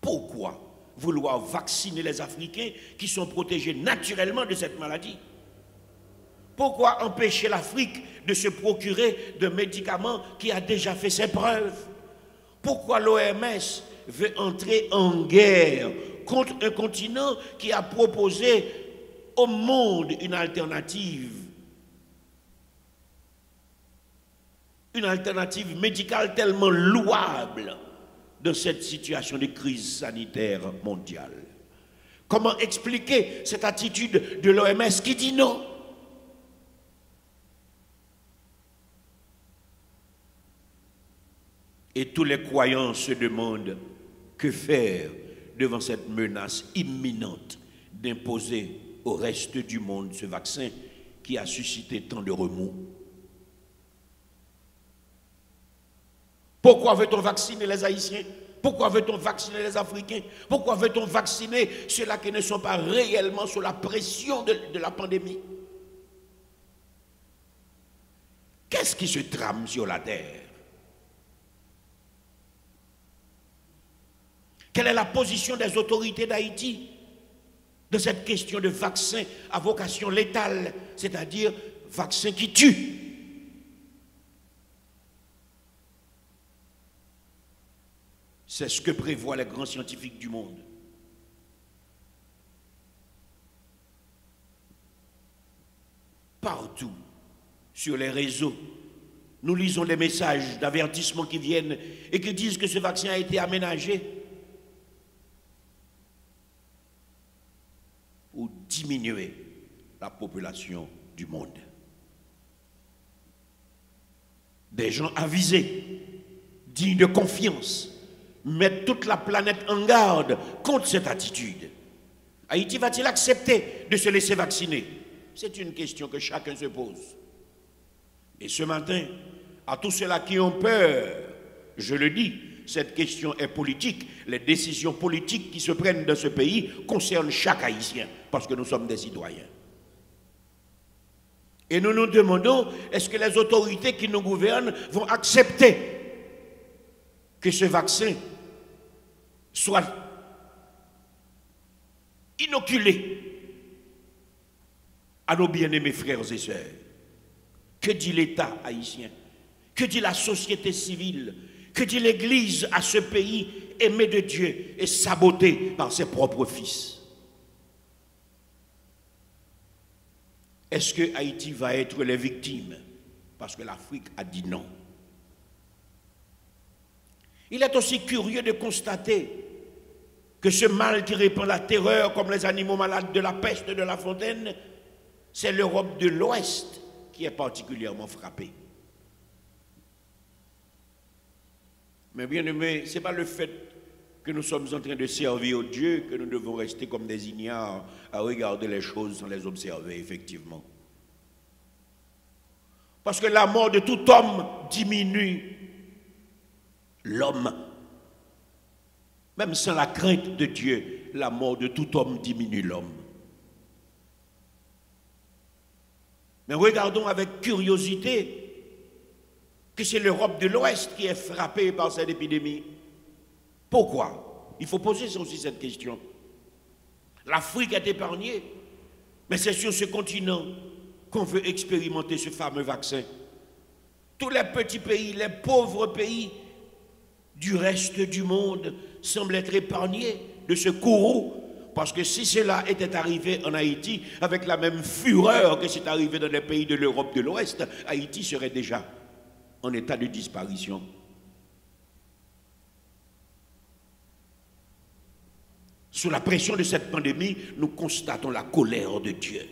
Pourquoi vouloir vacciner les Africains qui sont protégés naturellement de cette maladie? Pourquoi empêcher l'Afrique de se procurer de médicaments qui a déjà fait ses preuves? Pourquoi l'OMS veut entrer en guerre contre un continent qui a proposé au monde une alternative médicale tellement louable dans cette situation de crise sanitaire mondiale? Comment expliquer cette attitude de l'OMS qui dit non? Et tous les croyants se demandent que faire devant cette menace imminente d'imposer au reste du monde ce vaccin qui a suscité tant de remous. Pourquoi veut-on vacciner les Haïtiens? Pourquoi veut-on vacciner les Africains? Pourquoi veut-on vacciner ceux-là qui ne sont pas réellement sous la pression de la pandémie? Qu'est-ce qui se trame sur la terre? Quelle est la position des autorités d'Haïti de cette question de vaccin à vocation létale, c'est-à-dire vaccin qui tue? C'est ce que prévoient les grands scientifiques du monde. Partout, sur les réseaux, nous lisons les messages d'avertissement qui viennent et qui disent que ce vaccin a été aménagé pour diminuer la population du monde. Des gens avisés, dignes de confiance, mettre toute la planète en garde contre cette attitude. Haïti va-t-il accepter de se laisser vacciner? C'est une question que chacun se pose. Et ce matin, à tous ceux-là qui ont peur, je le dis, cette question est politique. Les décisions politiques qui se prennent dans ce pays concernent chaque Haïtien, parce que nous sommes des citoyens. Et nous nous demandons, est-ce que les autorités qui nous gouvernent vont accepter que ce vaccin soit inoculé à nos bien-aimés frères et sœurs? Que dit l'État haïtien? Que dit la société civile? Que dit l'Église à ce pays aimé de Dieu et saboté par ses propres fils? Est-ce que Haïti va être les victimes? Parce que l'Afrique a dit non. Il est aussi curieux de constater que ce mal qui répand la terreur comme les animaux malades de la peste de La Fontaine, c'est l'Europe de l'Ouest qui est particulièrement frappée. Mais bien aimé, ce n'est pas le fait que nous sommes en train de servir Dieu que nous devons rester comme des ignares à regarder les choses sans les observer, effectivement. Parce que la mort de tout homme diminue l'homme. Même sans la crainte de Dieu, la mort de tout homme diminue l'homme. Mais regardons avec curiosité que c'est l'Europe de l'Ouest qui est frappée par cette épidémie. Pourquoi? Il faut poser aussi cette question. L'Afrique est épargnée, mais c'est sur ce continent qu'on veut expérimenter ce fameux vaccin. Tous les petits pays, les pauvres pays du reste du monde semblent être épargnés de ce courroux. Parce que si cela était arrivé en Haïti avec la même fureur que c'est arrivé dans les pays de l'Europe de l'Ouest, Haïti serait déjà en état de disparition. Sous la pression de cette pandémie, nous constatons la colère de Dieu.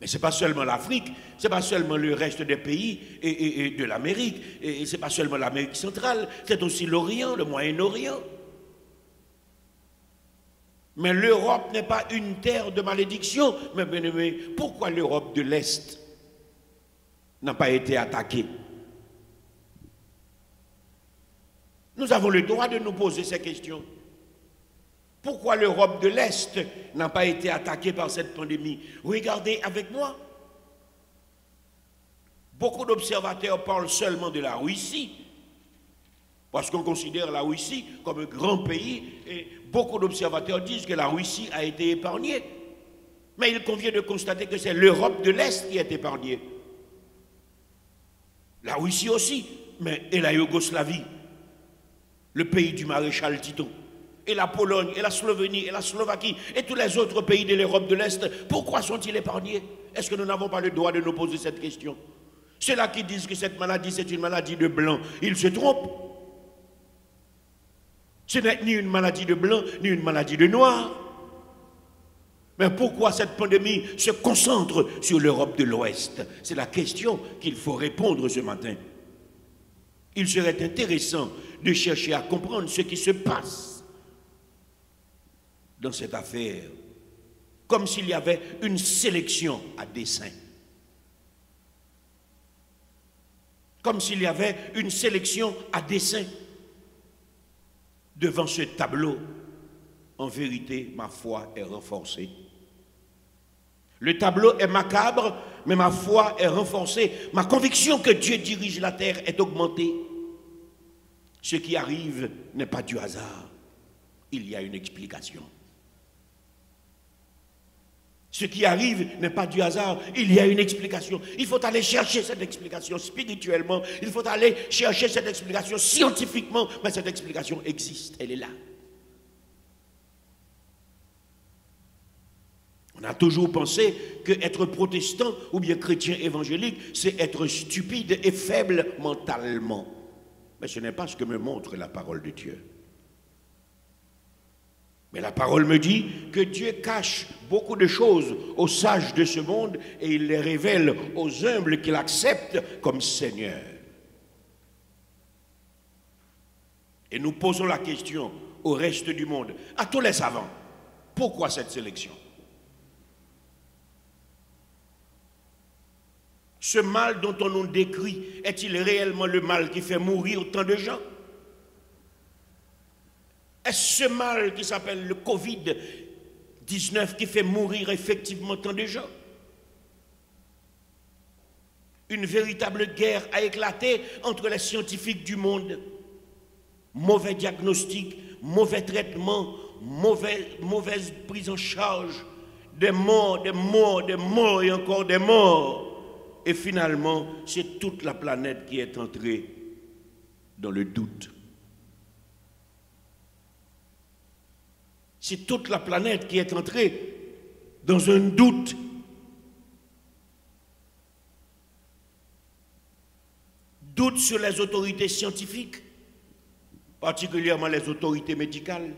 Mais ce n'est pas seulement l'Afrique, ce n'est pas seulement le reste des pays et de l'Amérique, et ce n'est pas seulement l'Amérique centrale, c'est aussi l'Orient, le Moyen-Orient. Mais l'Europe n'est pas une terre de malédiction. Mais bien aimé, pourquoi l'Europe de l'Est n'a pas été attaquée? Nous avons le droit de nous poser ces questions. Pourquoi l'Europe de l'Est n'a pas été attaquée par cette pandémie? Regardez avec moi. Beaucoup d'observateurs parlent seulement de la Russie, parce qu'on considère la Russie comme un grand pays, et beaucoup d'observateurs disent que la Russie a été épargnée. Mais il convient de constater que c'est l'Europe de l'Est qui est épargnée. La Russie aussi, mais et la Yougoslavie, le pays du maréchal Tito, et la Pologne, et la Slovénie, et la Slovaquie, et tous les autres pays de l'Europe de l'Est, pourquoi sont-ils épargnés? Est-ce que nous n'avons pas le droit de nous poser cette question? Ceux-là qui disent que cette maladie, c'est une maladie de blanc, ils se trompent. Ce n'est ni une maladie de blanc, ni une maladie de noir. Mais pourquoi cette pandémie se concentre sur l'Europe de l'Ouest? C'est la question qu'il faut répondre ce matin. Il serait intéressant de chercher à comprendre ce qui se passe dans cette affaire, comme s'il y avait une sélection à dessein. Comme s'il y avait une sélection à dessein. Devant ce tableau, en vérité, ma foi est renforcée. Le tableau est macabre, mais ma foi est renforcée. Ma conviction que Dieu dirige la terre est augmentée. Ce qui arrive n'est pas du hasard. Il y a une explication. Ce qui arrive n'est pas du hasard, il y a une explication. Il faut aller chercher cette explication spirituellement, il faut aller chercher cette explication scientifiquement, mais cette explication existe, elle est là. On a toujours pensé que être protestant ou bien chrétien évangélique, c'est être stupide et faible mentalement. Mais ce n'est pas ce que me montre la parole de Dieu. Mais la parole me dit que Dieu cache beaucoup de choses aux sages de ce monde et il les révèle aux humbles qu'il accepte comme Seigneur. Et nous posons la question au reste du monde, à tous les savants, pourquoi cette sélection? Ce mal dont on nous décrit, est-il réellement le mal qui fait mourir autant de gens? Est-ce ce mal qui s'appelle le Covid-19 qui fait mourir effectivement tant de gens? Une véritable guerre a éclaté entre les scientifiques du monde. Mauvais diagnostic, mauvais traitement, mauvaise prise en charge, des morts, des morts, des morts et encore des morts. Et finalement, c'est toute la planète qui est entrée dans le doute. C'est toute la planète qui est entrée dans un doute. Doute sur les autorités scientifiques, particulièrement les autorités médicales.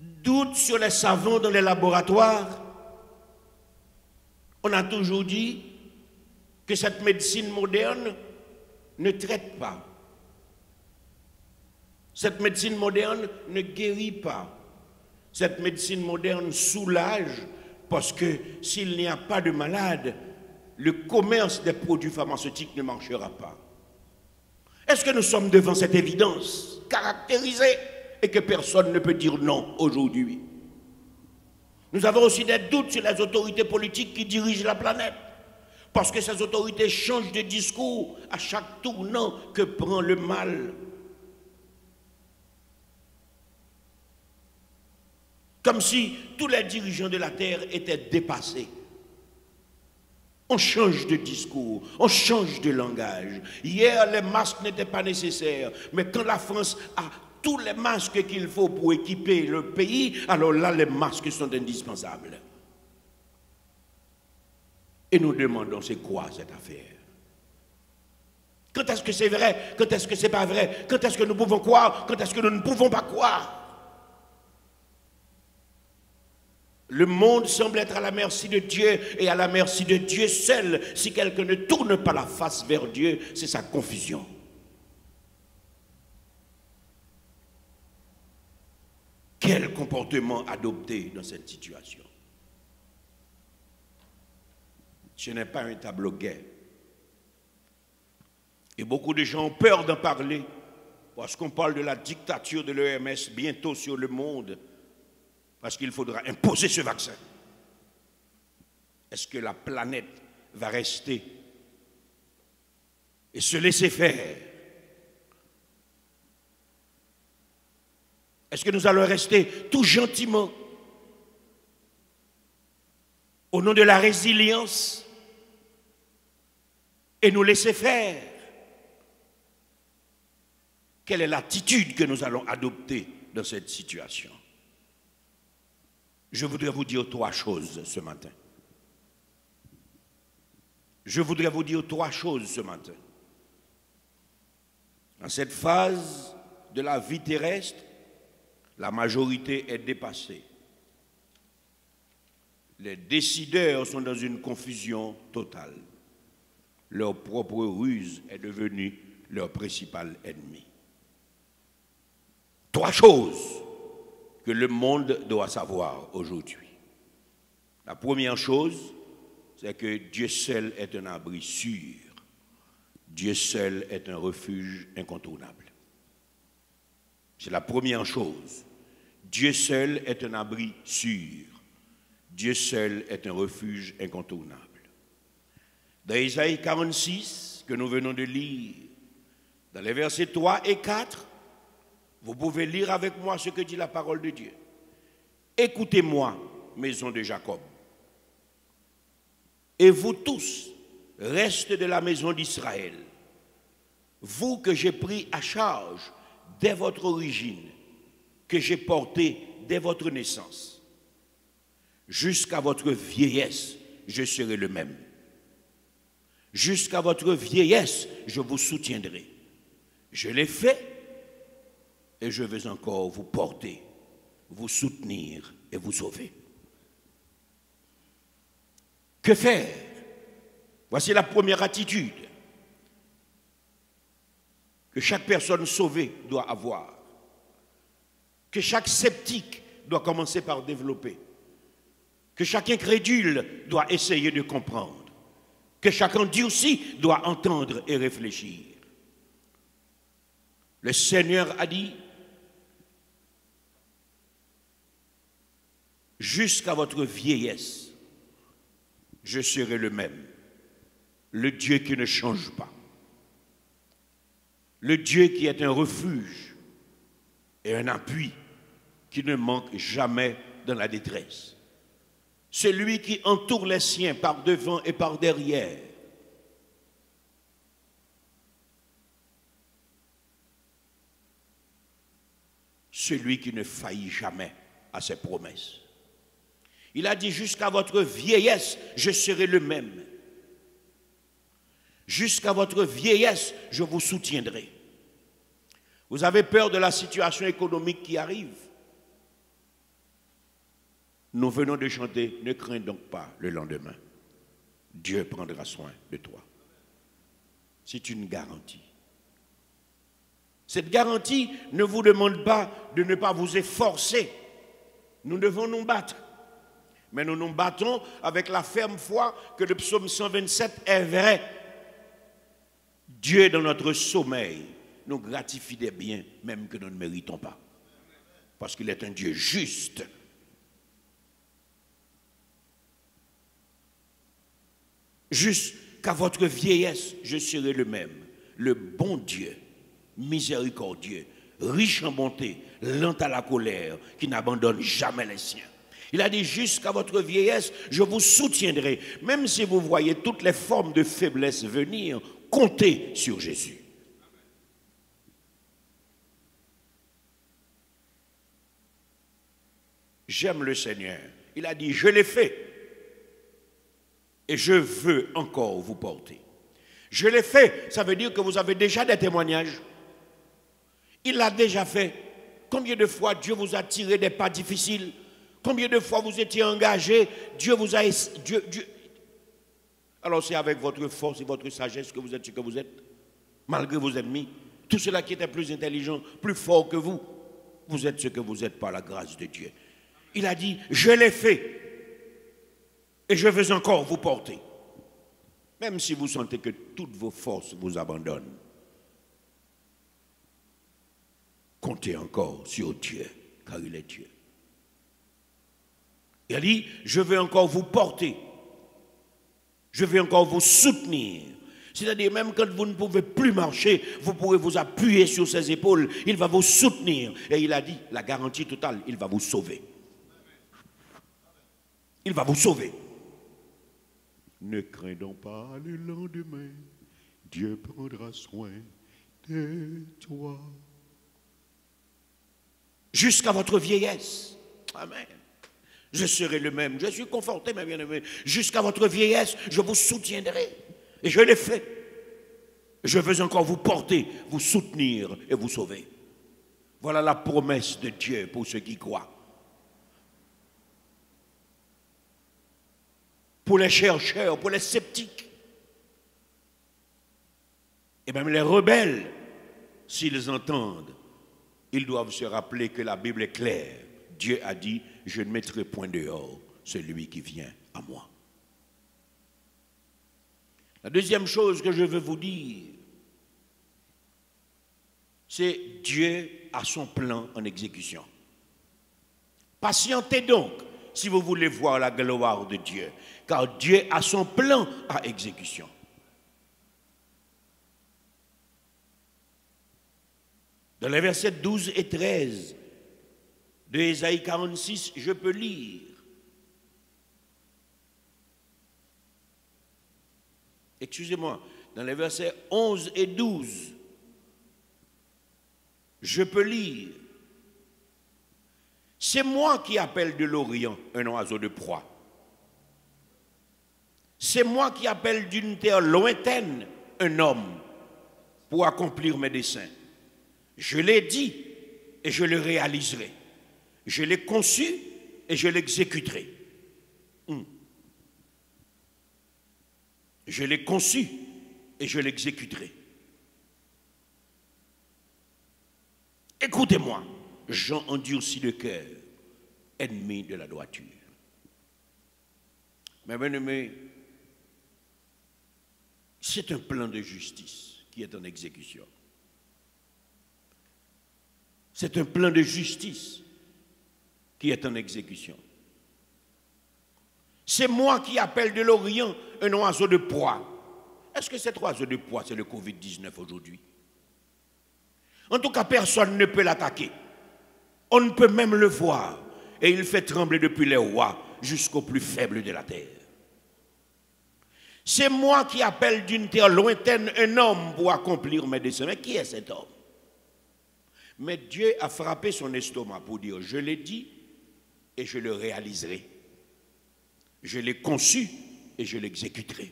Doute sur les savants dans les laboratoires. On a toujours dit que cette médecine moderne ne traite pas. Cette médecine moderne ne guérit pas. Cette médecine moderne soulage parce que s'il n'y a pas de malade, le commerce des produits pharmaceutiques ne marchera pas. Est-ce que nous sommes devant cette évidence caractérisée et que personne ne peut dire non aujourd'hui? Nous avons aussi des doutes sur les autorités politiques qui dirigent la planète. Parce que ces autorités changent de discours à chaque tournant que prend le mal. Comme si tous les dirigeants de la terre étaient dépassés. On change de discours, on change de langage. Hier, les masques n'étaient pas nécessaires, mais quand la France a tous les masques qu'il faut pour équiper le pays, alors là, les masques sont indispensables. Et nous demandons, c'est quoi cette affaire? Quand est-ce que c'est vrai? Quand est-ce que c'est pas vrai? Quand est-ce que nous pouvons croire? Quand est-ce que nous ne pouvons pas croire? Le monde semble être à la merci de Dieu et à la merci de Dieu seul. Si quelqu'un ne tourne pas la face vers Dieu, c'est sa confusion. Quel comportement adopter dans cette situation? Ce n'est pas un tableau gai. Et beaucoup de gens ont peur d'en parler parce qu'on parle de la dictature de l'OMS bientôt sur le monde. Parce qu'il faudra imposer ce vaccin. Est-ce que la planète va rester et se laisser faire? Est-ce que nous allons rester tout gentiment au nom de la résilience et nous laisser faire? Quelle est l'attitude que nous allons adopter dans cette situation? Je voudrais vous dire trois choses ce matin. Je voudrais vous dire trois choses ce matin. Dans cette phase de la vie terrestre, la majorité est dépassée. Les décideurs sont dans une confusion totale. Leur propre ruse est devenue leur principal ennemi. Trois choses que le monde doit savoir aujourd'hui. La première chose, c'est que Dieu seul est un abri sûr. Dieu seul est un refuge incontournable. C'est la première chose. Dieu seul est un abri sûr. Dieu seul est un refuge incontournable. Dans Isaïe 46, que nous venons de lire, dans les versets 3 et 4, vous pouvez lire avec moi ce que dit la parole de Dieu. Écoutez-moi, maison de Jacob. Et vous tous, restes de la maison d'Israël, vous que j'ai pris à charge dès votre origine, que j'ai porté dès votre naissance, jusqu'à votre vieillesse, je serai le même. Jusqu'à votre vieillesse, je vous soutiendrai. Je l'ai fait et je vais encore vous porter, vous soutenir et vous sauver. Que faire? Voici la première attitude que chaque personne sauvée doit avoir, que chaque sceptique doit commencer par développer, que chaque incrédule doit essayer de comprendre, que chaque endurci doit entendre et réfléchir. Le Seigneur a dit, jusqu'à votre vieillesse, je serai le même, le Dieu qui ne change pas, le Dieu qui est un refuge et un appui qui ne manque jamais dans la détresse, celui qui entoure les siens par devant et par derrière. Celui qui ne faillit jamais à ses promesses. Il a dit, jusqu'à votre vieillesse, je serai le même. Jusqu'à votre vieillesse, je vous soutiendrai. Vous avez peur de la situation économique qui arrive? Nous venons de chanter, ne crains donc pas le lendemain. Dieu prendra soin de toi. C'est une garantie. Cette garantie ne vous demande pas de ne pas vous efforcer. Nous devons nous battre. Mais nous nous battons avec la ferme foi que le psaume 127 est vrai. Dieu, dans notre sommeil, nous gratifie des biens, même que nous ne méritons pas. Parce qu'il est un Dieu juste. Juste Jusqu'à votre vieillesse, je serai le même, le bon Dieu, miséricordieux, riche en bonté, lent à la colère, qui n'abandonne jamais les siens. Il a dit, jusqu'à votre vieillesse, je vous soutiendrai. Même si vous voyez toutes les formes de faiblesse venir, comptez sur Jésus. J'aime le Seigneur. Il a dit, je l'ai fait. Et je veux encore vous porter. Je l'ai fait, ça veut dire que vous avez déjà des témoignages. Il l'a déjà fait. Combien de fois Dieu vous a tiré des pas difficiles? Combien de fois vous étiez engagé? Dieu vous a... Alors c'est avec votre force et votre sagesse que vous êtes ce que vous êtes. Malgré vos ennemis. Tout cela qui était plus intelligent, plus fort que vous. Vous êtes ce que vous êtes par la grâce de Dieu. Il a dit, je l'ai fait. Et je veux encore vous porter. Même si vous sentez que toutes vos forces vous abandonnent. Comptez encore sur Dieu, car il est Dieu. Il a dit, je veux encore vous porter. Je veux encore vous soutenir. C'est-à-dire, même quand vous ne pouvez plus marcher, vous pourrez vous appuyer sur ses épaules. Il va vous soutenir. Et il a dit, la garantie totale, il va vous sauver. Il va vous sauver. Ne crains donc pas le lendemain. Dieu prendra soin de toi. Jusqu'à votre vieillesse. Amen. Je serai le même. Je suis conforté, mes bien-aimés. Jusqu'à votre vieillesse, je vous soutiendrai. Et je l'ai fait. Je veux encore vous porter, vous soutenir et vous sauver. Voilà la promesse de Dieu pour ceux qui croient. Pour les chercheurs, pour les sceptiques. Et même les rebelles, s'ils entendent, ils doivent se rappeler que la Bible est claire. Dieu a dit, je ne mettrai point dehors celui qui vient à moi. La deuxième chose que je veux vous dire, c'est Dieu a son plan en exécution. Patientez donc si vous voulez voir la gloire de Dieu, car Dieu a son plan à exécution. Dans les versets 12 et 13 de Ésaïe 46, je peux lire. Excusez-moi, dans les versets 11 et 12, je peux lire. C'est moi qui appelle de l'Orient un oiseau de proie. C'est moi qui appelle d'une terre lointaine un homme pour accomplir mes desseins. Je l'ai dit et je le réaliserai. Je l'ai conçu et je l'exécuterai. Je l'ai conçu et je l'exécuterai. Écoutez-moi, Jean endurcit le cœur, ennemi de la droiture. Mais bien-aimés, c'est un plan de justice qui est en exécution. C'est un plan de justice qui est en exécution. C'est moi qui appelle de l'Orient un oiseau de proie. Est-ce que cet oiseau de proie, c'est le Covid-19 aujourd'hui? En tout cas, personne ne peut l'attaquer. On ne peut même le voir. Et il fait trembler depuis les rois jusqu'au plus faible de la terre. C'est moi qui appelle d'une terre lointaine un homme pour accomplir mes desseins. Mais qui est cet homme? Mais Dieu a frappé son estomac pour dire, je l'ai dit et je le réaliserai. Je l'ai conçu et je l'exécuterai.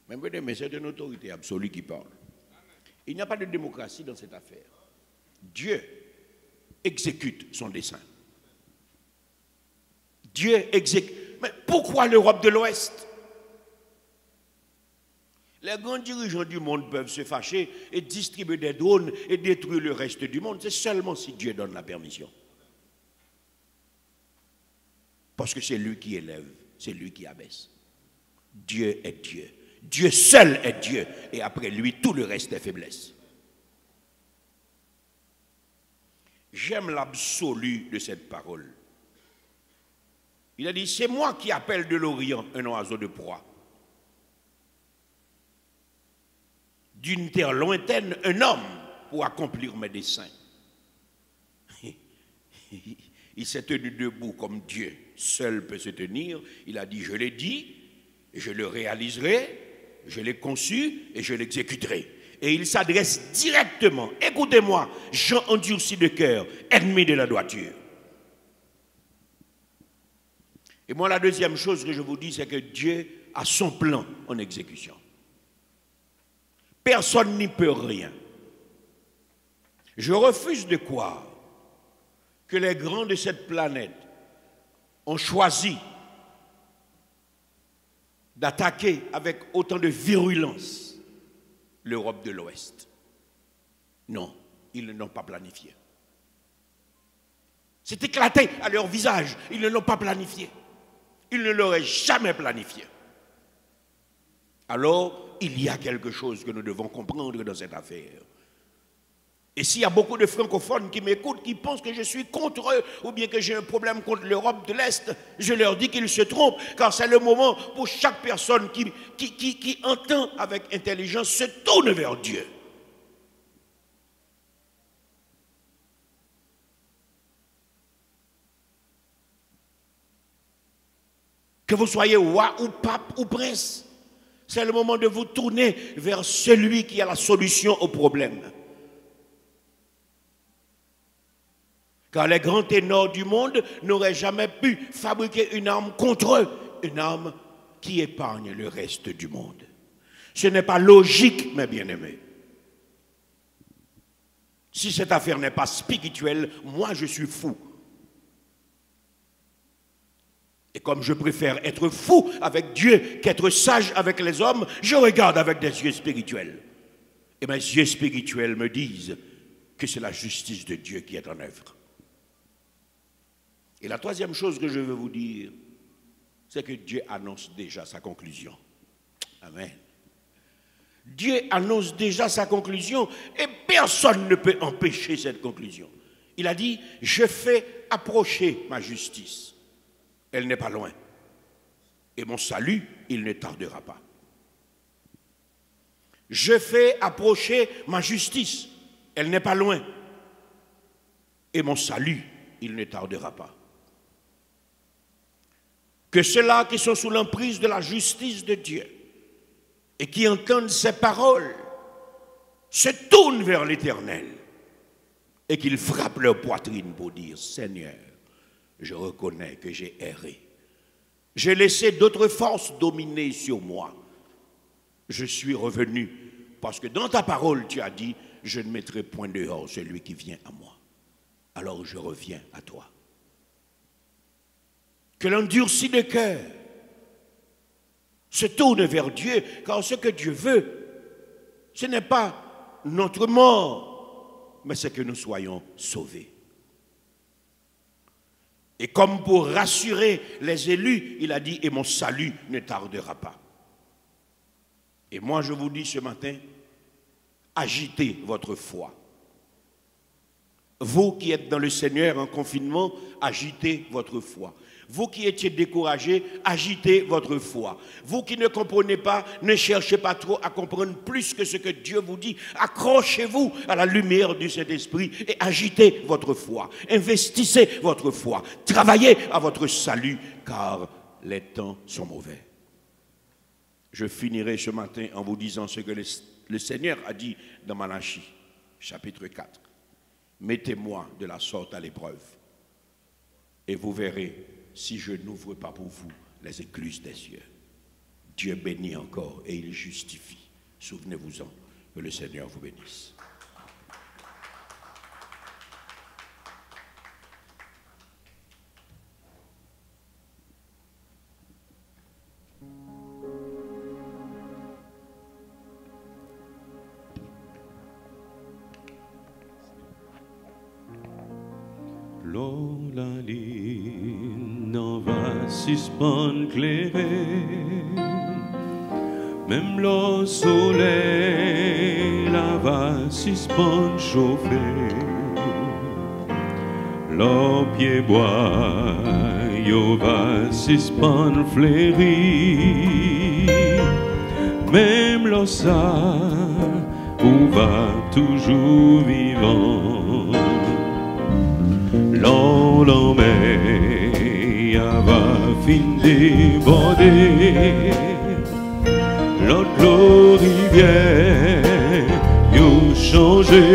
Mais c'est une autorité absolue qui parle. Il n'y a pas de démocratie dans cette affaire. Dieu exécute son dessein. Dieu exécute. Mais pourquoi l'Europe de l'Ouest? Les grands dirigeants du monde peuvent se fâcher et distribuer des drones et détruire le reste du monde. C'est seulement si Dieu donne la permission. Parce que c'est lui qui élève, c'est lui qui abaisse. Dieu est Dieu. Dieu seul est Dieu. Et après lui, tout le reste est faiblesse. J'aime l'absolu de cette parole. Il a dit, c'est moi qui appelle de l'Orient un oiseau de proie. d'une terre lointaine un homme pour accomplir mes desseins. Il s'est tenu debout comme Dieu seul peut se tenir. Il a dit, je l'ai dit, je le réaliserai, je l'ai conçu et je l'exécuterai. Et il s'adresse directement, écoutez-moi, gens endurcis de cœur, ennemis de la droiture. Et moi, la deuxième chose que je vous dis, c'est que Dieu a son plan en exécution. Personne n'y peut rien. Je refuse de croire que les grands de cette planète ont choisi d'attaquer avec autant de virulence l'Europe de l'Ouest. Non, ils ne l'ont pas planifié. C'est éclaté à leur visage, ils ne l'ont pas planifié. Ils ne l'auraient jamais planifié. Alors, il y a quelque chose que nous devons comprendre dans cette affaire. Et s'il y a beaucoup de francophones qui m'écoutent, qui pensent que je suis contre eux, ou bien que j'ai un problème contre l'Europe de l'Est, je leur dis qu'ils se trompent, car c'est le moment pour chaque personne qui entend avec intelligence se tourne vers Dieu. Que vous soyez roi ou pape ou prince, c'est le moment de vous tourner vers celui qui a la solution au problème. Car les grands ténors du monde n'auraient jamais pu fabriquer une arme contre eux, une arme qui épargne le reste du monde. Ce n'est pas logique, mes bien-aimés. Si cette affaire n'est pas spirituelle, moi je suis fou. Et comme je préfère être fou avec Dieu qu'être sage avec les hommes, je regarde avec des yeux spirituels. Et mes yeux spirituels me disent que c'est la justice de Dieu qui est en œuvre. Et la troisième chose que je veux vous dire, c'est que Dieu annonce déjà sa conclusion. Amen. Dieu annonce déjà sa conclusion et personne ne peut empêcher cette conclusion. Il a dit, je fais approcher ma justice. Elle n'est pas loin. Et mon salut, il ne tardera pas. Je fais approcher ma justice. Elle n'est pas loin. Et mon salut, il ne tardera pas. Que ceux-là qui sont sous l'emprise de la justice de Dieu et qui entendent ces paroles se tournent vers l'Éternel et qu'ils frappent leur poitrine pour dire, Seigneur, je reconnais que j'ai erré. J'ai laissé d'autres forces dominer sur moi. Je suis revenu parce que dans ta parole, tu as dit, je ne mettrai point dehors celui qui vient à moi. Alors je reviens à toi. Que l'endurci de cœur se tourne vers Dieu, car ce que Dieu veut, ce n'est pas notre mort, mais c'est que nous soyons sauvés. Et comme pour rassurer les élus, il a dit, et mon salut ne tardera pas. Et moi je vous dis ce matin, agitez votre foi. Vous qui êtes dans le Seigneur en confinement, agitez votre foi. Vous qui étiez découragés, agitez votre foi. Vous qui ne comprenez pas, ne cherchez pas trop à comprendre plus que ce que Dieu vous dit. Accrochez-vous à la lumière du Saint-Esprit et agitez votre foi. Investissez votre foi. Travaillez à votre salut, car les temps sont mauvais. Je finirai ce matin en vous disant ce que le Seigneur a dit dans Malachie, chapitre 4. Mettez-moi de la sorte à l'épreuve, et vous verrez si je n'ouvre pas pour vous les écluses des cieux. Dieu bénit encore et il justifie. Souvenez-vous-en, que le Seigneur vous bénisse. La ligne n'en va suspendre clairé, même le soleil la va suspendre chauffer, le pied bois yo va suspendre flérir, même le ça ou va toujours vivant. L'homme va fin déborder. L'autre rivière, you changé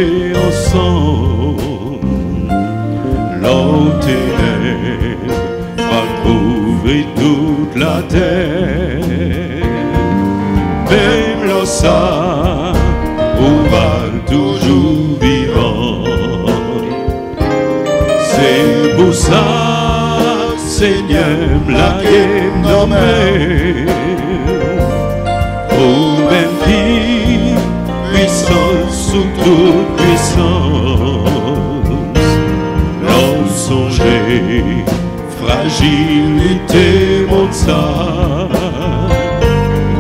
ensemble. L'autre ténèbre va couvrir toute la terre. Même le ça, on va toujours vivant. C'est pour ça, Seigneur, la guerre nommée. Pour même qui, puissance sous toute puissance. L'homme songé, fragilité, mon ça.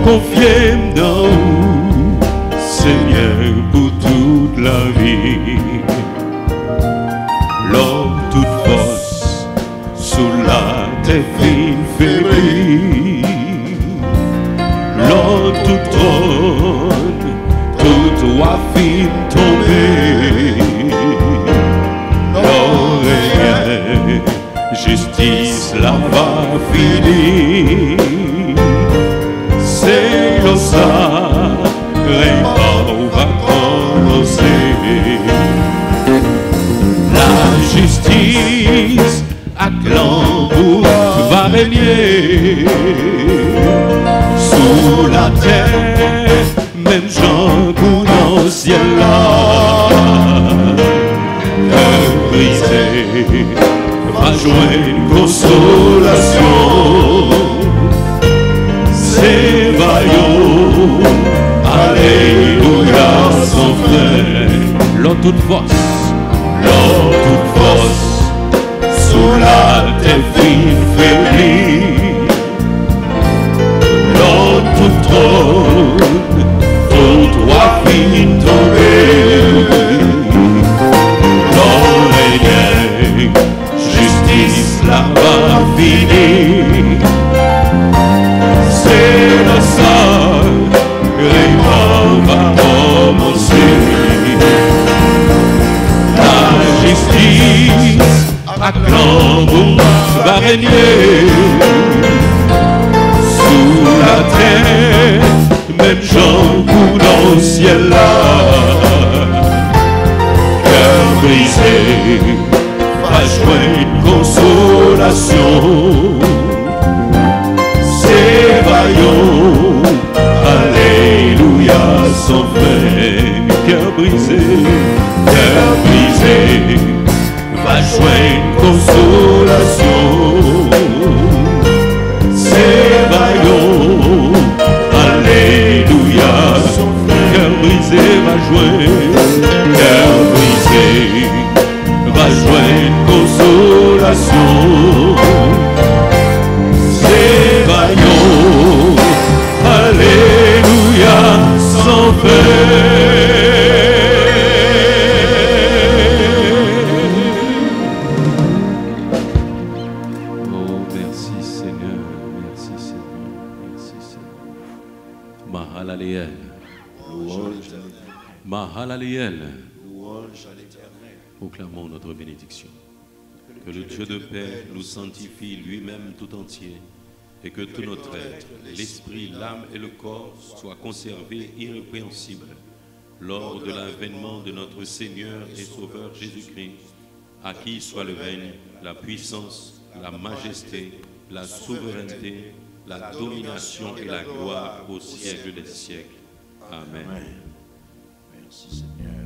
Confiez dans vous, Seigneur, pour toute la vie. L'homme toute force, sous la terre fine fébrile. L'homme tout trône, tout roi fin tombé. L'oreille, justice la va finir. C'est le ça, règne va commencer. La justice à Clambour va régner. Sous la terre, même Jean pour dans le ciel là. Cœur brisé va joindre consolation. C'est vaillant, alléluia sans frein. L'homme toute force, sous la terre fine faiblie. L'homme tout trône, tout roi fin tombé. L'homme règne, justice là va finir. C'est le sol, règne va commencer. La justice à Clambour va régner. Sous la terre, même Jean pour dans le ciel là. Cœur brisé, va joindre consolation. C'est vaillant, alléluia sans fin. Cœur brisé, va joindre consolation. C'est vaillant, alléluia. Cœur brisé va joindre, cœur brisé va joindre consolation. C'est vaillant, alléluia sans fin. Mahalaleel. Proclamons notre bénédiction. Que le Dieu de paix nous sanctifie lui-même tout entier et que tout notre être, l'esprit, l'âme et le corps soient conservés irrépréhensibles lors de l'avènement de notre Seigneur et Sauveur Jésus-Christ, à qui soit le règne, la puissance, la majesté, la souveraineté, la domination et la gloire au siècle des siècles. Amen. Merci Seigneur.